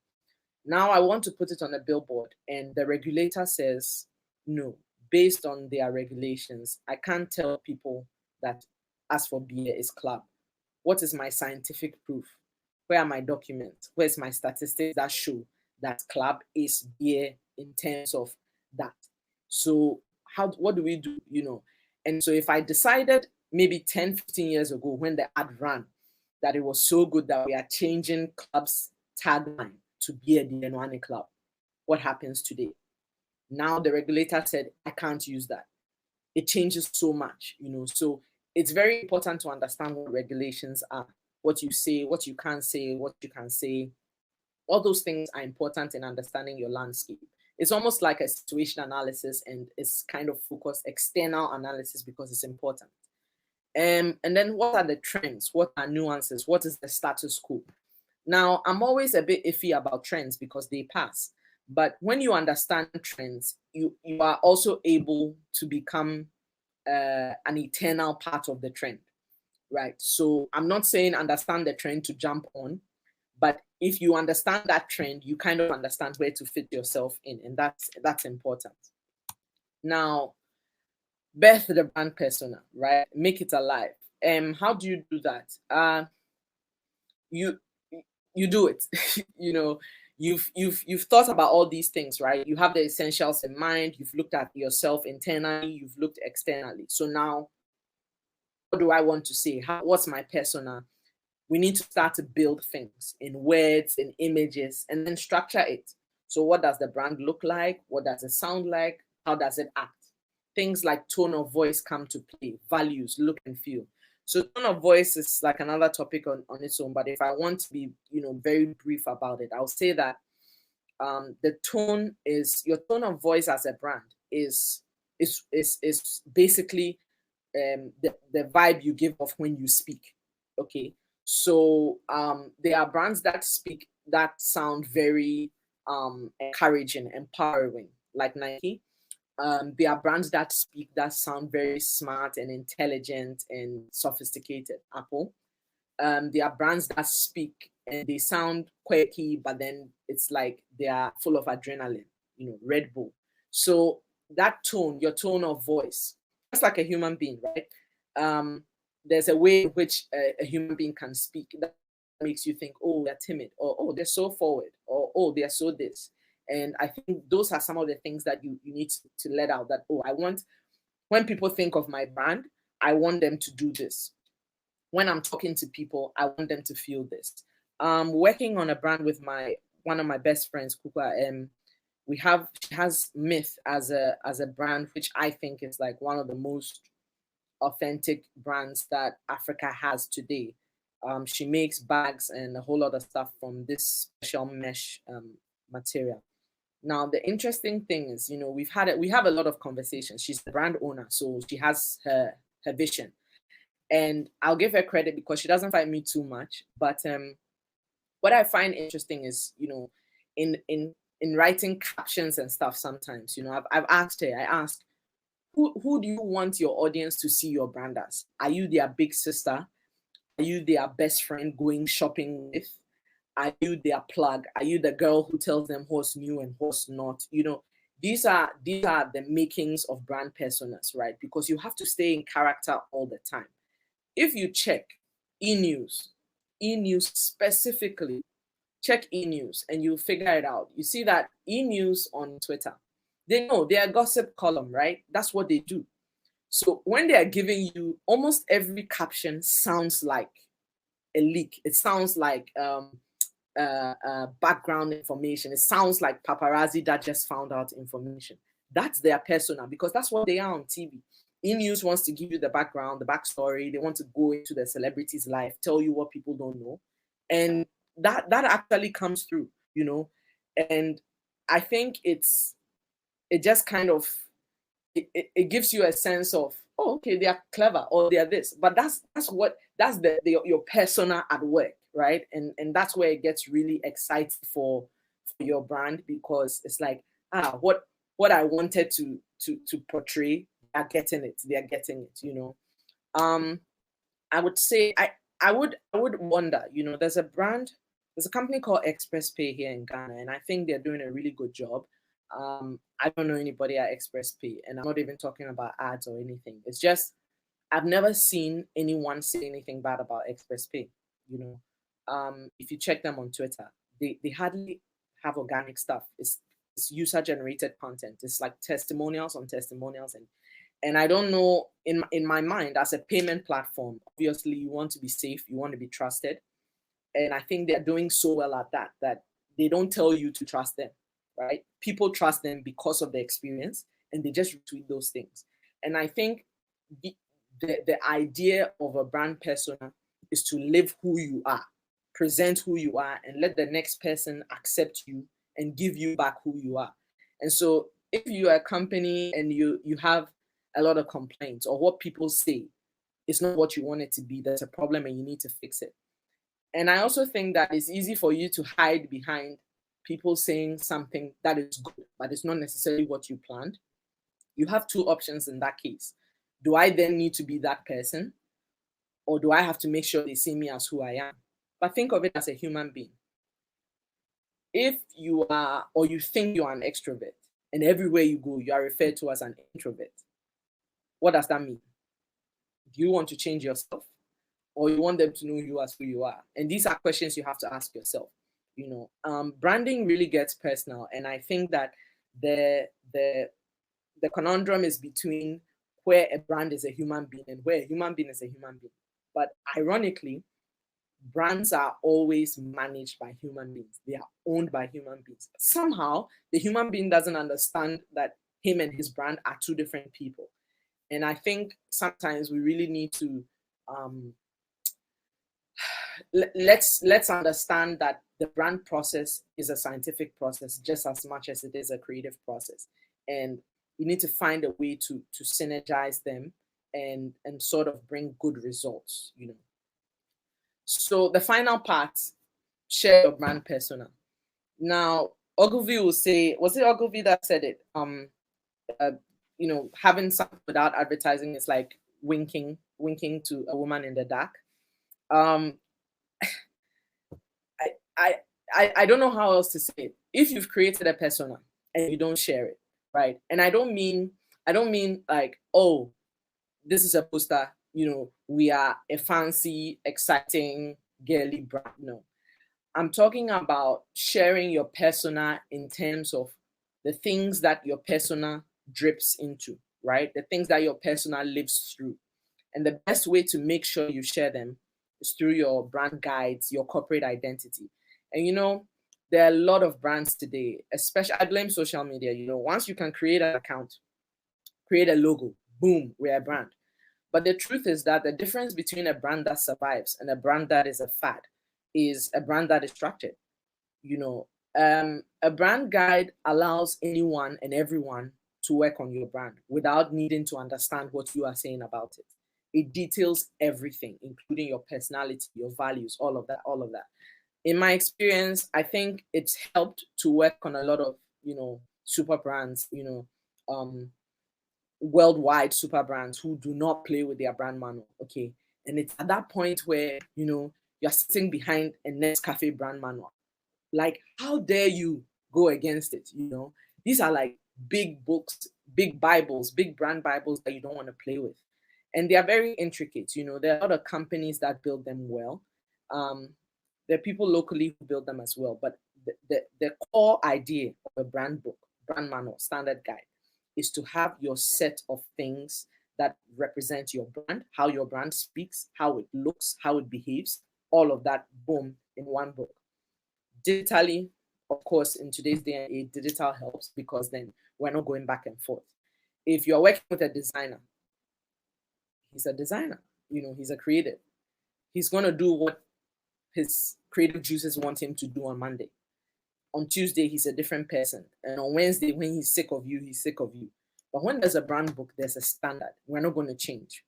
Now I want to put it on a billboard and the regulator says, no, based on their regulations, I can't tell people that as for beer is club. What is my scientific proof? Where are my documents? Where's my statistics that show that club is beer in terms of that? So what do we do, And so if I decided maybe 10, 15 years ago when the ad ran that it was so good that we are changing club's tagline to be a DNA club, what happens today? Now the regulator said, I can't use that. It changes so much, So it's very important to understand what regulations are, what you say, what you can't say, what you can say. All those things are important in understanding your landscape. It's almost like a situation analysis, and it's kind of focused external analysis because it's important. And then what are the trends? What are nuances? What is the status quo? Now, I'm always a bit iffy about trends because they pass. But when you understand trends, you are also able to become an eternal part of the trend, right? So I'm not saying understand the trend to jump on, but if you understand that trend, you kind of understand where to fit yourself in, and that's important. Now, birth the brand persona, right? Make it alive. How do you do that? You do it. You've thought about all these things, right? You have the essentials in mind. You've looked at yourself internally. You've looked externally. So now, what do I want to say? What's my persona? We need to start to build things in words, in images, and then structure it. So what does the brand look like? What does it sound like? How does it act? Things like tone of voice come to play, values, look and feel. So tone of voice is like another topic on its own. But if I want to be, very brief about it, I'll say that the tone is your tone of voice as a brand is basically the vibe you give off when you speak. Okay. So there are brands that sound very encouraging, empowering, like Nike. There are brands that sound very smart and intelligent and sophisticated. Apple. There are brands that speak and they sound quirky, but then it's like they are full of adrenaline. Red Bull. So that tone, your tone of voice, just like a human being, right? There's a way in which a human being can speak that makes you think, oh, they're timid, or oh, they're so forward, or oh, they're so this. And I think those are some of the things that you need to let out that, oh, I want, when people think of my brand, I want them to do this. When I'm talking to people, I want them to feel this. Working on a brand with one of my best friends, Kuka, she has Myth as a brand, which I think is like one of the most authentic brands that Africa has today. She makes bags and a whole lot of stuff from this special mesh material. Now, the interesting thing is, we have a lot of conversations. She's the brand owner, so she has her vision, and I'll give her credit because she doesn't fight me too much. But what I find interesting is, in writing captions and stuff, sometimes, I've asked her, I asked, who do you want your audience to see your brand as? Are you their big sister? Are you their best friend going shopping with? Are you their plug? Are you the girl who tells them what's new and what's not? These are the makings of brand personas, right? Because you have to stay in character all the time. If you check e-news specifically, check e-news and you'll figure it out. You see that e-news on Twitter, they know they're a gossip column, right? That's what they do. So when they are giving you, almost every caption sounds like a leak. It sounds like background information. It sounds like paparazzi that just found out information. That's their persona because that's what they are on TV. E-news wants to give you the background, the backstory. They want to go into the celebrity's life, tell you what people don't know. And that actually comes through, And I think it just kind of, it gives you a sense of, oh, okay, they are clever or they are this. But that's your persona at work, right? And that's where it gets really exciting for your brand, because it's like, what I wanted to portray, they are getting it. I would say I would wonder, there's a company called Express Pay here in Ghana, and I think they're doing a really good job. I don't know anybody at Express Pay, and I'm not even talking about ads or anything. It's just I've never seen anyone say anything bad about Express Pay. If you check them on Twitter, they hardly have organic stuff. It's it's user-generated content. It's like testimonials on testimonials, and I don't know, in my mind, as a payment platform, obviously you want to be safe, you want to be trusted, and I think they're doing so well at that they don't tell you to trust them, right? People trust them because of the experience, and they just retweet those things. And I think the idea of a brand persona is to live who you are, present who you are, and let the next person accept you and give you back who you are. And so if you are a company and you have a lot of complaints, or what people say is not what you want it to be, there's a problem and you need to fix it. And I also think that it's easy for you to hide behind people saying something that is good, but it's not necessarily what you planned. You have two options in that case. Do I then need to be that person? Or do I have to make sure they see me as who I am? But think of it as a human being. If you are, or you think you are an extrovert, and everywhere you go, you are referred to as an introvert, what does that mean? Do you want to change yourself? Or you want them to know you as who you are? And these are questions you have to ask yourself. Branding really gets personal, and I think that the conundrum is between where a brand is a human being and where a human being is a human being. But ironically, brands are always managed by human beings. They are owned by human beings. Somehow, the human being doesn't understand that him and his brand are two different people. And I think sometimes we really need to let's understand that the brand process is a scientific process just as much as it is a creative process, and you need to find a way to synergize them and sort of bring good results. So the final part, share your brand persona. Now Ogilvy will say, was it Ogilvy that said it? Having something without advertising is like winking to a woman in the dark. I don't know how else to say it. If you've created a persona and you don't share it, right? And I don't mean like, oh, this is a poster, we are a fancy, exciting, girly brand. No. I'm talking about sharing your persona in terms of the things that your persona drips into, right? The things that your persona lives through. And the best way to make sure you share them is through your brand guides, your corporate identity. And there are a lot of brands today, especially, I blame social media. Once you can create an account, create a logo, boom, we're a brand. But the truth is that the difference between a brand that survives and a brand that is a fad is a brand that is structured. A brand guide allows anyone and everyone to work on your brand without needing to understand what you are saying about it. It details everything, including your personality, your values, all of that. In my experience, I think it's helped to work on a lot of, super brands, worldwide super brands who do not play with their brand manual. Okay. And it's at that point where, you're sitting behind a Nescafe brand manual. Like, how dare you go against it? These are like big books, big Bibles, big brand Bibles that you don't want to play with. And they are very intricate. There are a lot of companies that build them well. There are people locally who build them as well. But the core idea of a brand book, brand manual, standard guide, is to have your set of things that represent your brand, how your brand speaks, how it looks, how it behaves, all of that, boom, in one book. Digitally, of course, in today's day and age, digital helps because then we're not going back and forth. If you're working with a designer, he's a designer, he's a creative. He's going to do what his creative juices want him to do on Monday. On Tuesday, he's a different person. And on Wednesday, when he's sick of you, he's sick of you. But when there's a brand book, there's a standard. We're not going to change.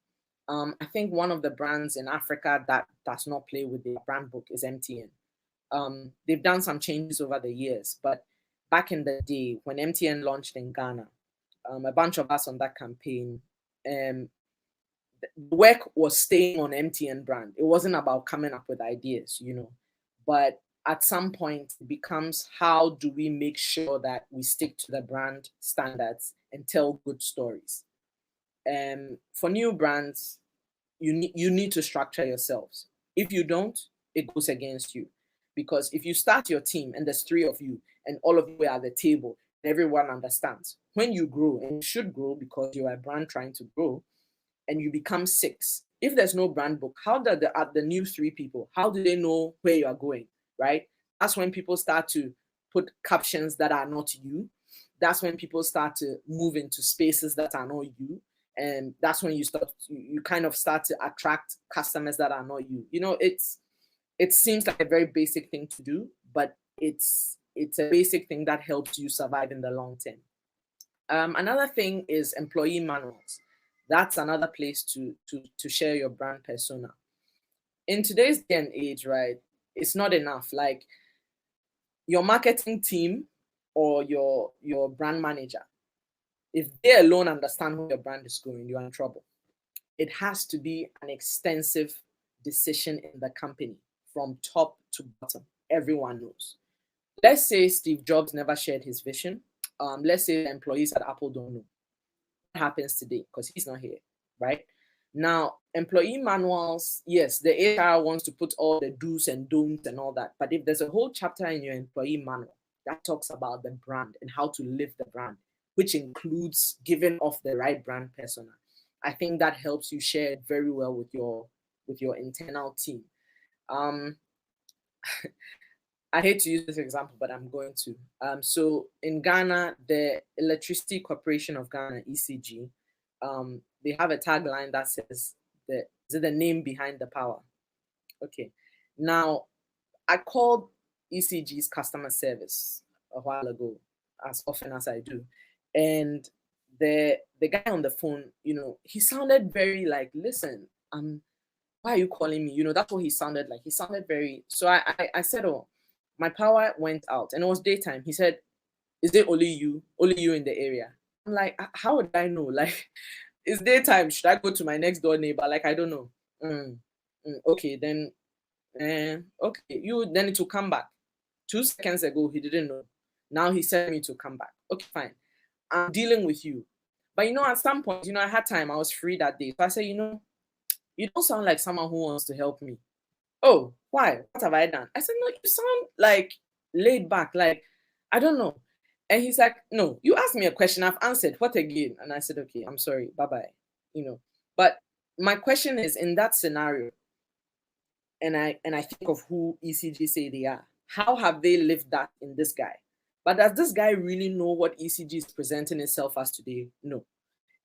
I think one of the brands in Africa that does not play with the brand book is MTN. They've done some changes over the years, but back in the day when MTN launched in Ghana, a bunch of us on that campaign, the work was staying on MTN brand. It wasn't about coming up with ideas, but at some point it becomes, how do we make sure that we stick to the brand standards and tell good stories? For new brands, you need to structure yourselves. If you don't, it goes against you. Because if you start your team and there's 3 of you and all of you are at the table, everyone understands. When you grow, and you should grow because you're a brand trying to grow, and you become 6, if there's no brand book, how do the new 3 people, how do they know where you are going, right? That's when people start to put captions that are not you. That's when people start to move into spaces that are not you. And that's when you kind of start to attract customers that are not you. It seems like a very basic thing to do, but it's a basic thing that helps you survive in the long term. Another thing is employee manuals. That's another place to share your brand persona. In today's day and age, right, it's not enough. Like, your marketing team or your brand manager, if they alone understand where your brand is going, you're in trouble. It has to be an extensive decision in the company from top to bottom. Everyone knows. Let's say Steve Jobs never shared his vision. Let's say the employees at Apple don't know. What happens today? Because he's not here, right? Now, employee manuals, yes, the HR wants to put all the do's and don'ts and all that. But if there's a whole chapter in your employee manual that talks about the brand and how to live the brand, which includes giving off the right brand persona, I think that helps you share it very well with your internal team. I hate to use this example, but I'm going to. So in Ghana, the Electricity Corporation of Ghana, ECG, they have a tagline that says, is it the name behind the power? Okay. Now, I called ECG's customer service a while ago, as often as I do. And the guy on the phone, he sounded very like, listen, why are you calling me? That's what he sounded like. He sounded very, so I said, oh, my power went out and it was daytime. He said, is it only you in the area? I'm like, how would I know? Like, it's daytime. Should I go to my next door neighbor? Like, I don't know. Okay, then, okay, you then need to come back. 2 seconds ago, he didn't know. Now he said me to come back. Okay, fine. I'm dealing with you. But at some point, I had time. I was free that day. So I said, you don't sound like someone who wants to help me. Oh, why? What have I done? I said, no, you sound like laid back. Like, I don't know. And he's like, no, you asked me a question. I've answered. What again? And I said, okay, I'm sorry. Bye-bye. But my question is, in that scenario, and I think of who ECG say they are, how have they lived that in this guy? But does this guy really know what ECG is presenting itself as today? No.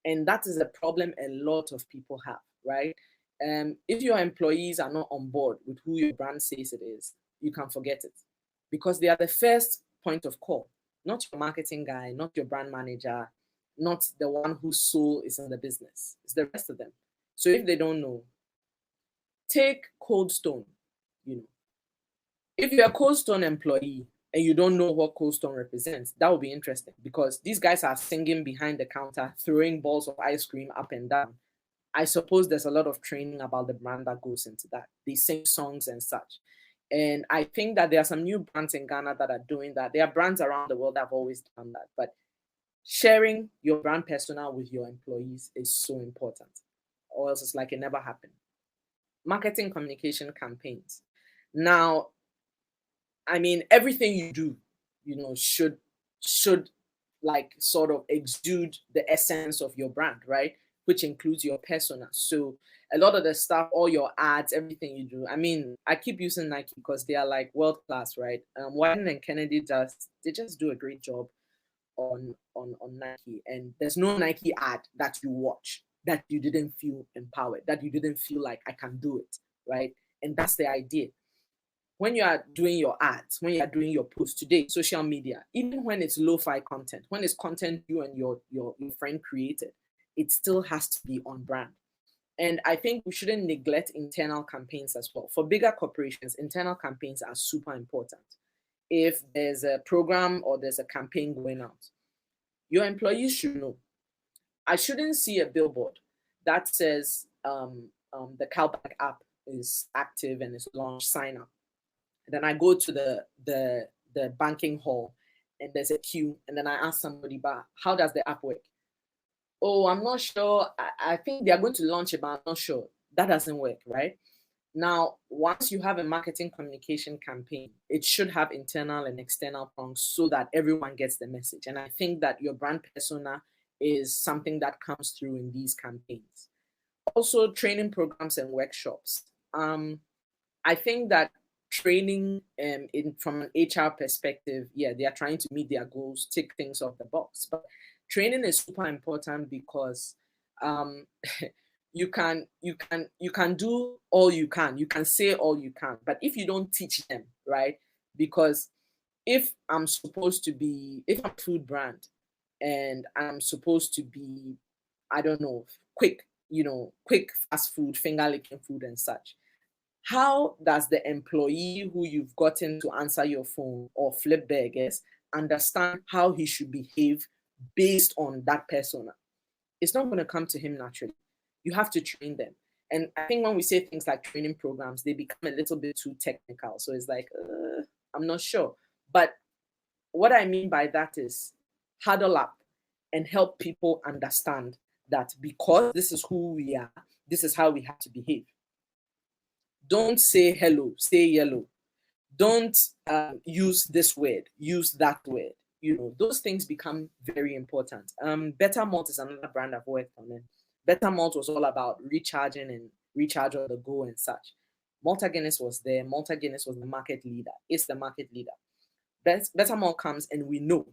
And that is a problem a lot of people have, right? If your employees are not on board with who your brand says it is, you can forget it, because they are the first point of call, not your marketing guy, not your brand manager, not the one whose soul is in the business. It's the rest of them. So if they don't know, take Cold Stone. If you're a Cold Stone employee and you don't know what Cold Stone represents, that would be interesting, because these guys are singing behind the counter, throwing balls of ice cream up and down. I suppose there's a lot of training about the brand that goes into that. They sing songs and such. And I think that there are some new brands in Ghana that are doing that. There are brands around the world that have always done that. But sharing your brand persona with your employees is so important, or else it's like it never happened. Marketing communication campaigns. Now, I mean, everything you do, should like sort of exude the essence of your brand, right? Which includes your persona. So a lot of the stuff, all your ads, everything you do. I mean, I keep using Nike because they are like world class, right? Wyden and Kennedy they just do a great job on Nike. And there's no Nike ad that you watch that you didn't feel empowered, that you didn't feel like I can do it, right? And that's the idea. When you are doing your ads, when you are doing your posts today, social media, even when it's lo-fi content, when it's content you and your friend created, it still has to be on brand. And I think we shouldn't neglect internal campaigns as well. For bigger corporations, internal campaigns are super important. If there's a program or there's a campaign going out, your employees should know. I shouldn't see a billboard that says the Cowback app is active and is launched, sign up. And then I go to the banking hall and there's a queue, and then I ask somebody, but how does the app work? Oh, I'm not sure. I think they are going to launch it, but I'm not sure. That doesn't work, right? Now, once you have a marketing communication campaign, it should have internal and external prongs so that everyone gets the message. And I think that your brand persona is something that comes through in these campaigns. Also, training programs and workshops. I think that training from an HR perspective, yeah, they are trying to meet their goals, tick things off the box. But training is super important because um, you can do all you can say all you can, but if you don't teach them, right? Because if I'm a food brand and I'm supposed to be, I don't know, quick fast food, finger licking food and such, how does the employee who you've gotten to answer your phone or flip burgers understand how he should behave based on that persona? It's not going to come to him naturally. You have to train them. And I think when we say things like training programs, they become a little bit too technical. So it's like, I'm not sure. But what I mean by that is huddle up and help people understand that because this is who we are, this is how we have to behave. Don't say hello, say yellow. Don't use this word, use that word. Those things become very important. Better Malt is another brand I've worked on. And Better Malt was all about recharging and recharge on the go and such. Malta Guinness was there. Malta Guinness was the market leader. It's the market leader. Better Malt comes and we know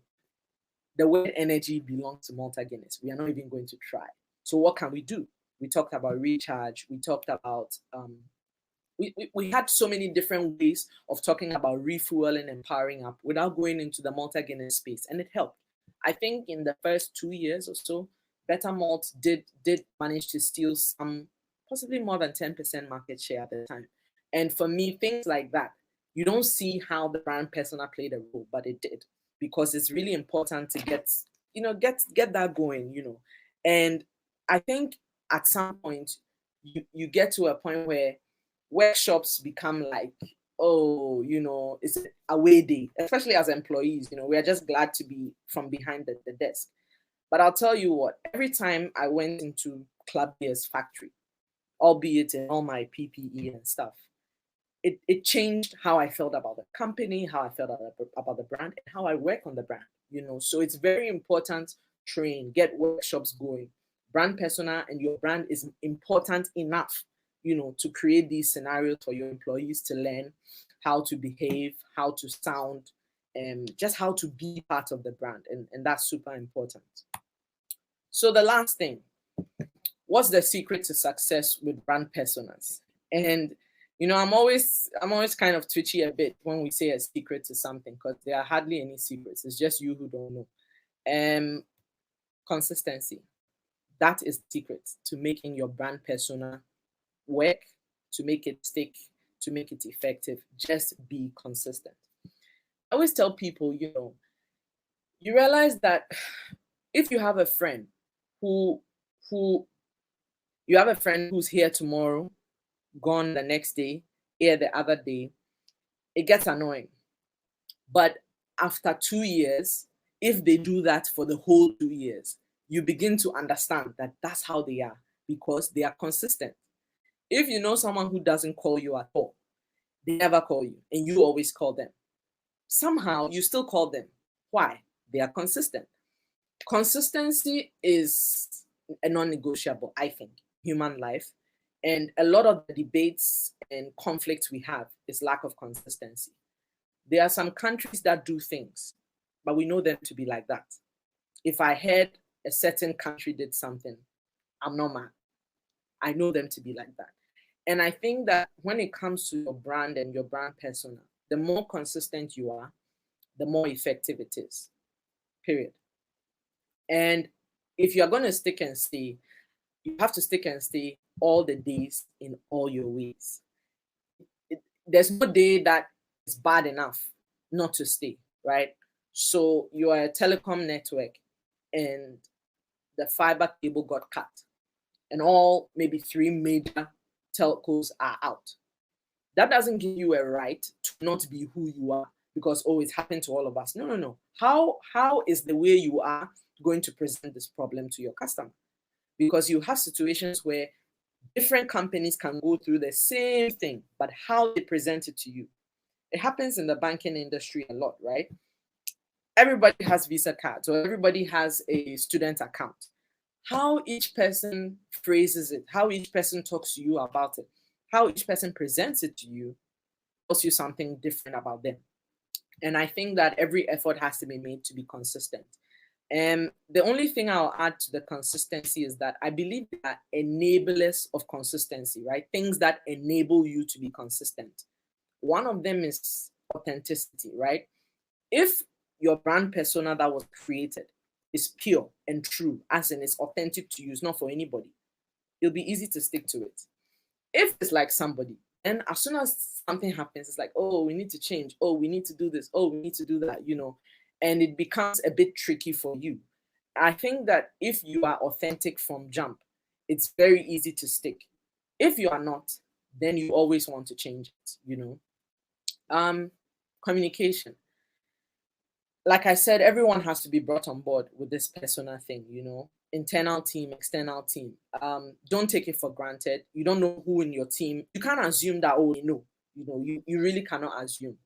the word energy belongs to Malta Guinness. We are not even going to try. So what can we do? We talked about recharge. We talked about we had so many different ways of talking about refueling and powering up without going into the Malta Guinness space, and it helped. I think in the first 2 years or so, Better Malt did manage to steal some, possibly more than 10% market share at the time. And for me, things like that, you don't see how the brand persona played a role, but it did, because it's really important to get that going. And I think at some point you get to a point where workshops become like, oh, it's an away day, especially as employees. We are just glad to be from behind the desk. But I'll tell you what, every time I went into Club Beer's factory, albeit in all my PPE and stuff, it changed how I felt about the company, how I felt about the brand, and how I work on the brand. So it's very important. Train, get workshops going. Brand persona and your brand is important enough, to create these scenarios for your employees to learn how to behave, how to sound, and just how to be part of the brand. And that's super important. So the last thing, what's the secret to success with brand personas? And I'm always kind of twitchy a bit when we say a secret to something, because there are hardly any secrets. It's just you who don't know. Consistency. That is the secret to making your brand persona work, to make it stick, to make it effective. Just be consistent. I always tell people, you realize that if you have a friend who's here tomorrow, gone the next day, here the other day, it gets annoying. But after 2 years, if they do that for the whole 2 years, you begin to understand that that's how they are, because they are consistent. If you know someone who doesn't call you at all, they never call you, and you always call them, somehow you still call them. Why? They are consistent. Consistency is a non-negotiable, I think, human life. And a lot of the debates and conflicts we have is lack of consistency. There are some countries that do things, but we know them to be like that. If I heard a certain country did something, I'm not mad. I know them to be like that. And I think that when it comes to your brand and your brand persona, the more consistent you are, the more effective it is. Period. And if you're going to stick and stay, you have to stick and stay all the days in all your ways. There's no day that is bad enough not to stay, right? So you are a telecom network and the fiber cable got cut, and all maybe 3 major telcos are out. That doesn't give you a right to not be who you are because, oh, it's happened to all of us. No. How is the way you are going to present this problem to your customer? Because you have situations where Different companies can go through the same thing, but how they present it to you. It happens in the banking industry a lot, right? Everybody has Visa cards, or everybody has a student account. How each person phrases it, how each person talks to you about it, how each person presents it to you tells you something different about them. And I think that every effort has to be made to be consistent. And the only thing I'll add to the consistency is that I believe that enablers of consistency, right? Things that enable you to be consistent. One of them is authenticity, right? If your brand persona that was created is pure and true, as in it's authentic to you, it's not for anybody, it'll be easy to stick to it. If it's like somebody, and as soon as something happens, it's like, oh, we need to change. Oh, we need to do this. Oh, we need to do that, and it becomes a bit tricky for you. I think that if you are authentic from jump, it's very easy to stick. If you are not, then you always want to change it. Communication. Like I said, everyone has to be brought on board with this persona thing, internal team, external team. Don't take it for granted. You don't know who in your team. You can't assume that, you really cannot assume.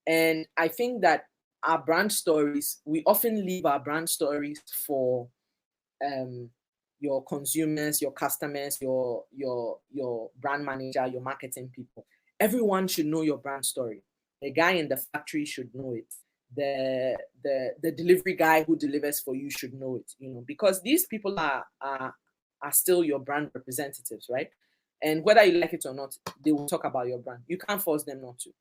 And I think that our brand stories, we often leave our brand stories for your consumers, your customers, your brand manager, your marketing people. Everyone should know your brand story. The guy in the factory should know it. The delivery guy who delivers for you should know it, because these people are still your brand representatives, right? And whether you like it or not, they will talk about your brand. You can't force them not to.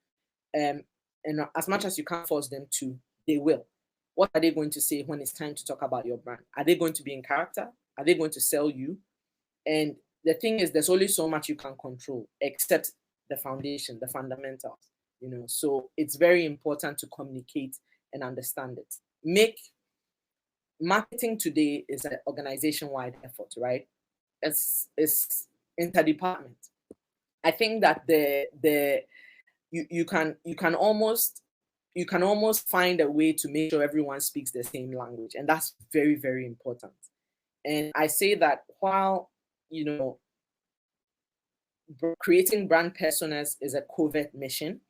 And as much as you can't force them to, they will. What are they going to say when it's time to talk about your brand? Are they going to be in character? Are they going to sell you? And the thing is, there's only so much you can control, except the foundation, the fundamentals. So it's very important to communicate and understand it. Marketing today is an organization-wide effort, right? It's interdepartment. I think that you can almost find a way to make sure everyone speaks the same language, and that's very, very important. And I say that while creating brand personas is a covert mission,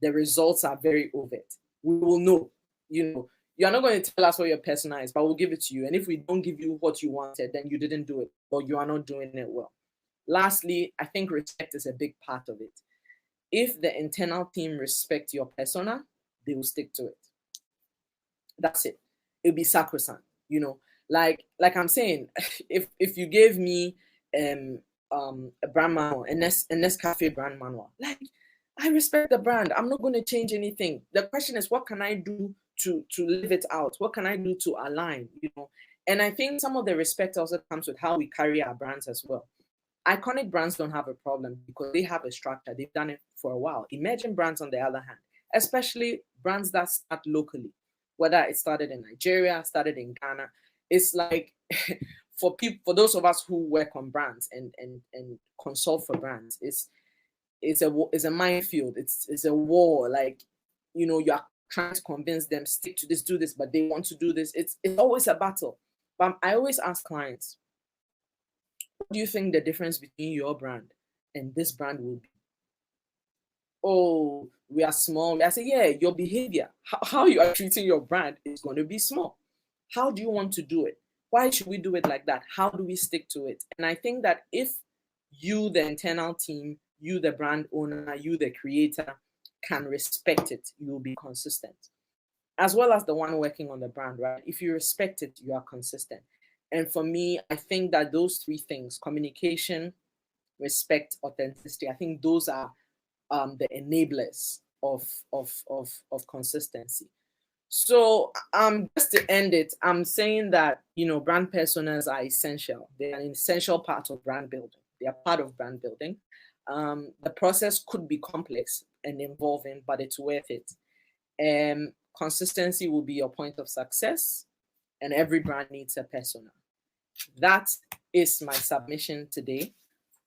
the results are very overt. We will know, you're not going to tell us what your persona is, but we'll give it to you. And if we don't give you what you wanted, then you didn't do it, or you are not doing it well. Lastly, I think respect is a big part of it. If the internal team respect your persona, they will stick to it. That's it. It'll be sacrosanct, like I'm saying, if you gave me a brand manual, a Nescafe brand manual, like, I respect the brand. I'm not going to change anything. The question is, what can I do to live it out? What can I do to align, And I think some of the respect also comes with how we carry our brands as well. Iconic brands don't have a problem because they have a structure. They've done it for a while. Emerging brands, on the other hand, especially brands that start locally, whether it started in Nigeria, started in Ghana, it's like for those of us who work on brands and consult for brands, it's a minefield. It's a war. Like, you are trying to convince them, stick to this, do this, but they want to do this. It's always a battle. But I always ask clients, what do you think the difference between your brand and this brand will be? Oh, we are small. I say, yeah, your behavior, how you are treating your brand is going to be small. How do you want to do it? Why should we do it like that? How do we stick to it? And I think that if you, the internal team, you, the brand owner, you, the creator, can respect it, you will be consistent. As well as the one working on the brand, right? If you respect it, you are consistent. And for me, I think that those three things, communication, respect, authenticity, I think those are the enablers of consistency. So just to end it, I'm saying that, brand personas are essential. They are an essential part of brand building. They are part of brand building. The process could be complex and involving, but it's worth it. Consistency will be your point of success, and every brand needs a persona. That is my submission today.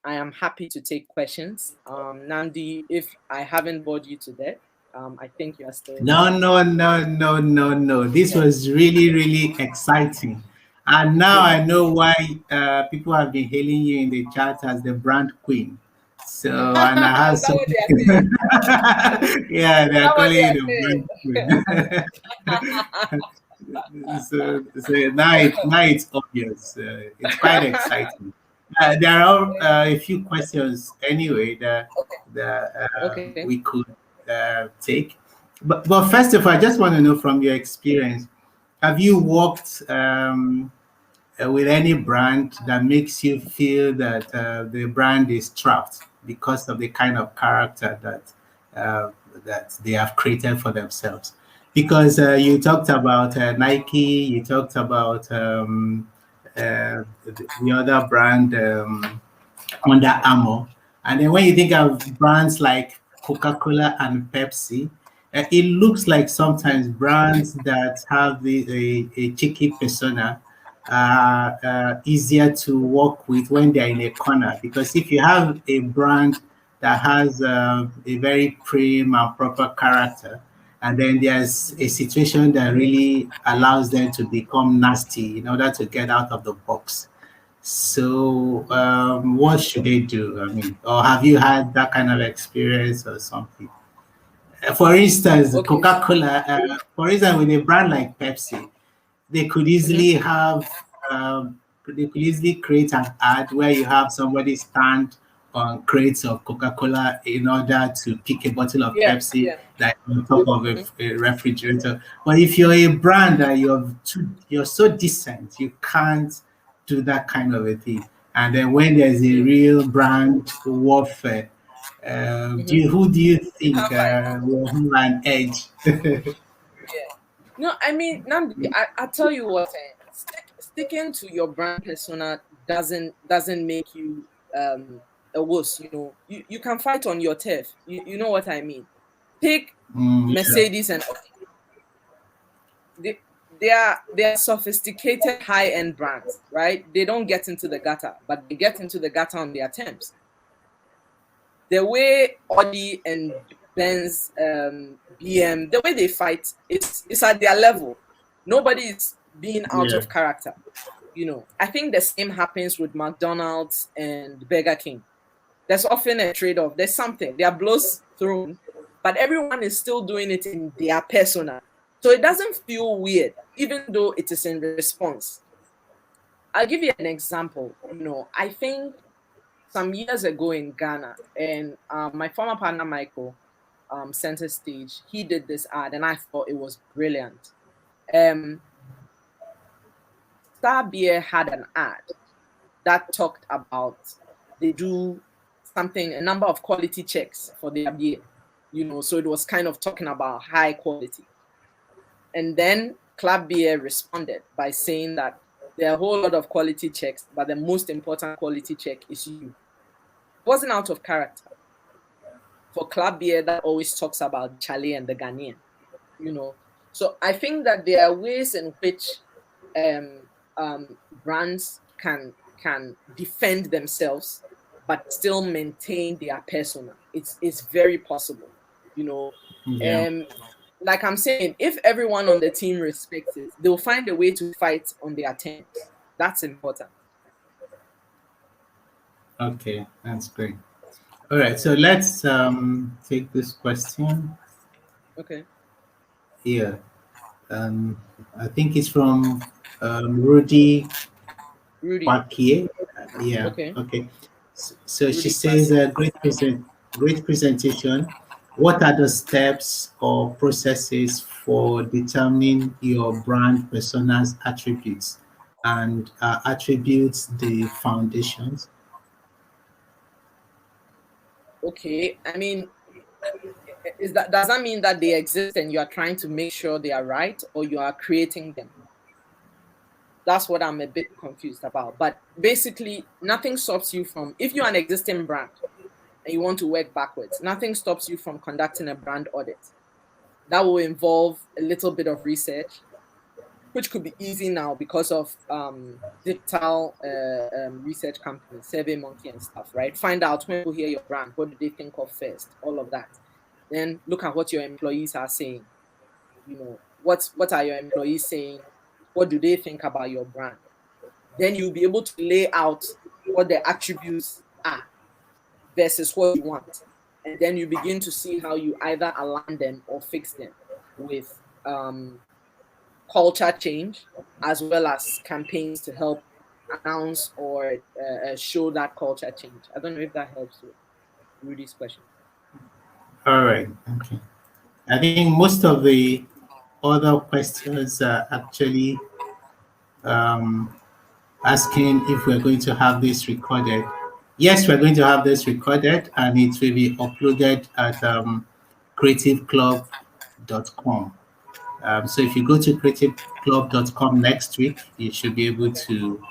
I am happy to take questions. Nandi, if I haven't bored you to death, I think you are still...
No. This was really, really exciting. And now I know why people have been hailing you in the chat as the brand queen. So, and I have
Is that
some.
what they are saying?
Yeah,
Is
they're
that what
calling
they
you
are
the brand
saying?
queen. So now it's obvious. It's quite exciting. There are a few questions anyway that
Okay.
we could take. But first of all, I just want to know from your experience, have you worked with any brand that makes you feel that the brand is trapped because of the kind of character uh, that they have created for themselves? Because you talked about Nike, you talked about the other brand, Under Armour. And then when you think of brands like Coca-Cola and Pepsi, it looks like sometimes brands that have a cheeky persona are easier to work with when they're in a corner. Because if you have a brand that has a very prim and proper character, and then there's a situation that really allows them to become nasty in order to get out of the box. So, what should they do? I mean, or have you had that kind of experience or something? For instance,
Okay.
Coca-Cola, for instance, with a brand like Pepsi, they could easily
Mhm.
have they could easily create an ad where you have somebody stand on crates of Coca-Cola in order to pick a bottle of
Yeah.
Pepsi
Yeah.
like on top of
Mhm.
a refrigerator. But if you're a brand that you're so decent, you can't do that kind of a thing. And then when there's a
Mm.
real brand warfare,
Mhm.
who do you
You
think
can't fight.
will have an edge?
Yeah. No, I mean, Namdi, I tell you what, sticking to your brand persona doesn't make you a wuss. You can fight on your turf. You know what I mean. Take
Yeah,
Mercedes and they, they are sophisticated high end brands, right? They don't get into the gutter, but they get into the gutter on their terms. The way Audi and Benz, BM, the way they fight, it's at their level. Nobody is being out
yeah.
of character. I think the same happens with McDonald's and Burger King. There's often a trade-off. There's something. There are blows thrown, but everyone is still doing it in their persona. So it doesn't feel weird, even though it is in response. I'll give you an example. I think some years ago in Ghana, and my former partner Michael, center stage, he did this ad, and I thought it was brilliant. Um, Star Beer had an ad that talked about they do something, a number of quality checks for their beer. So it was kind of talking about high quality. And then Club Beer responded by saying that there are a whole lot of quality checks, but the most important quality check is you. It wasn't out of character. For Club Beer, that always talks about Charlie and the Ghanaian, you know. So I think that there are ways in which brands can defend themselves but still maintain their persona. It's very possible, you know.
Yeah.
Um, like I'm saying, if everyone on the team respects it, they'll find a way to fight on their terms. That's important.
Okay, that's great. All right, so let's take this question
Okay,
here. Um, I think it's from Rudy
Rudy.
Kwakie. Yeah.
Okay,
Okay. So she
Rudy
says,
Kwasi.
great presentation. What are the steps or processes for determining your brand persona's attributes and attributes the foundations?
Okay, I mean, does that mean that they exist and you are trying to make sure they are right, or you are creating them? That's what I'm a bit confused about. But basically, nothing stops you from, if you're an existing brand and you want to work backwards, nothing stops you from conducting a brand audit. That will involve a little bit of research, which could be easy now because of digital research companies, SurveyMonkey and stuff, right? Find out when people hear your brand, what do they think of first, all of that. Then look at what your employees are saying. What are your employees saying? What do they think about your brand? then you'll be able to lay out what the attributes are versus what you want. And then you begin to see how you either align them or fix them with culture change, as well as campaigns to help announce or show that culture change. I don't know if that helps with Rudy's question.
All right. Okay. I think most of the other questions are actually um, asking if we're going to have this recorded. Yes, we're going to have this recorded, and it will be uploaded at creativeclub.com. So if you go to creativeclub.com next week, you should be able to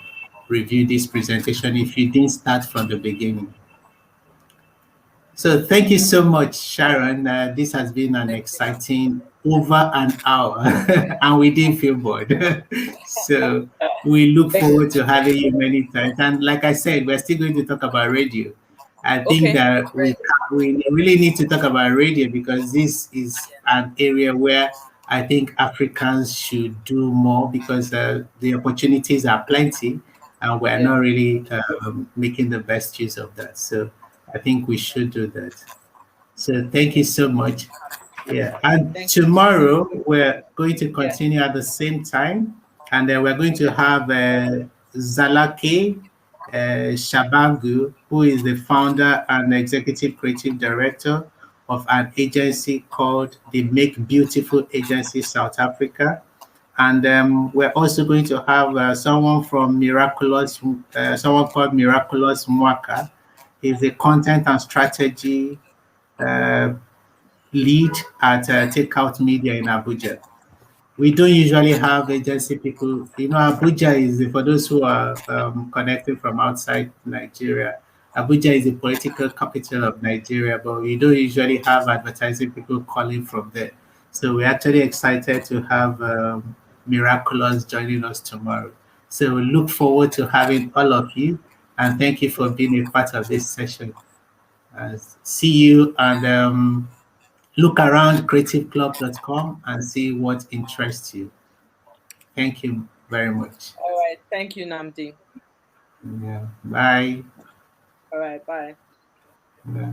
review this presentation if you didn't start from the beginning. So thank you so much, Sharon. This has been an
Thank you.
exciting over an hour, and we didn't feel bored. So we look
Thank
forward
you.
to having you many times. And like I said, we're still going to talk about radio. I think
Okay.
that
Great.
we really need to talk about radio because this is an area where I think Africans should do more because the opportunities are plenty, and we're
Yeah.
not really making the best use of that. So I think we should do that. So thank you
Yeah.
so much. Yeah, and
Thank you.
tomorrow we're going to
Yeah.
continue at the same time, and then we're going to
Okay.
have Zalake Shabangu, who is the founder and executive creative director of an agency called the Make Beautiful Agency South Africa. And we're also going to have someone called Miraculous Nwaka. He's a content and strategy uh, lead at Takeout Media in Abuja. We don't usually have agency people. You know, Abuja is, for those who are connected from outside Nigeria, Abuja is the political capital of Nigeria, but we don't usually have advertising people calling from there. So we're actually excited to have Miraculous joining us tomorrow. So we look forward to having all of you, and thank you for being a part of this session. See you, and look around creativeclub.com and see what interests you. Thank you very much.
All right. Thank you, Namdi.
Yeah. Bye.
All right. Bye.
Yeah.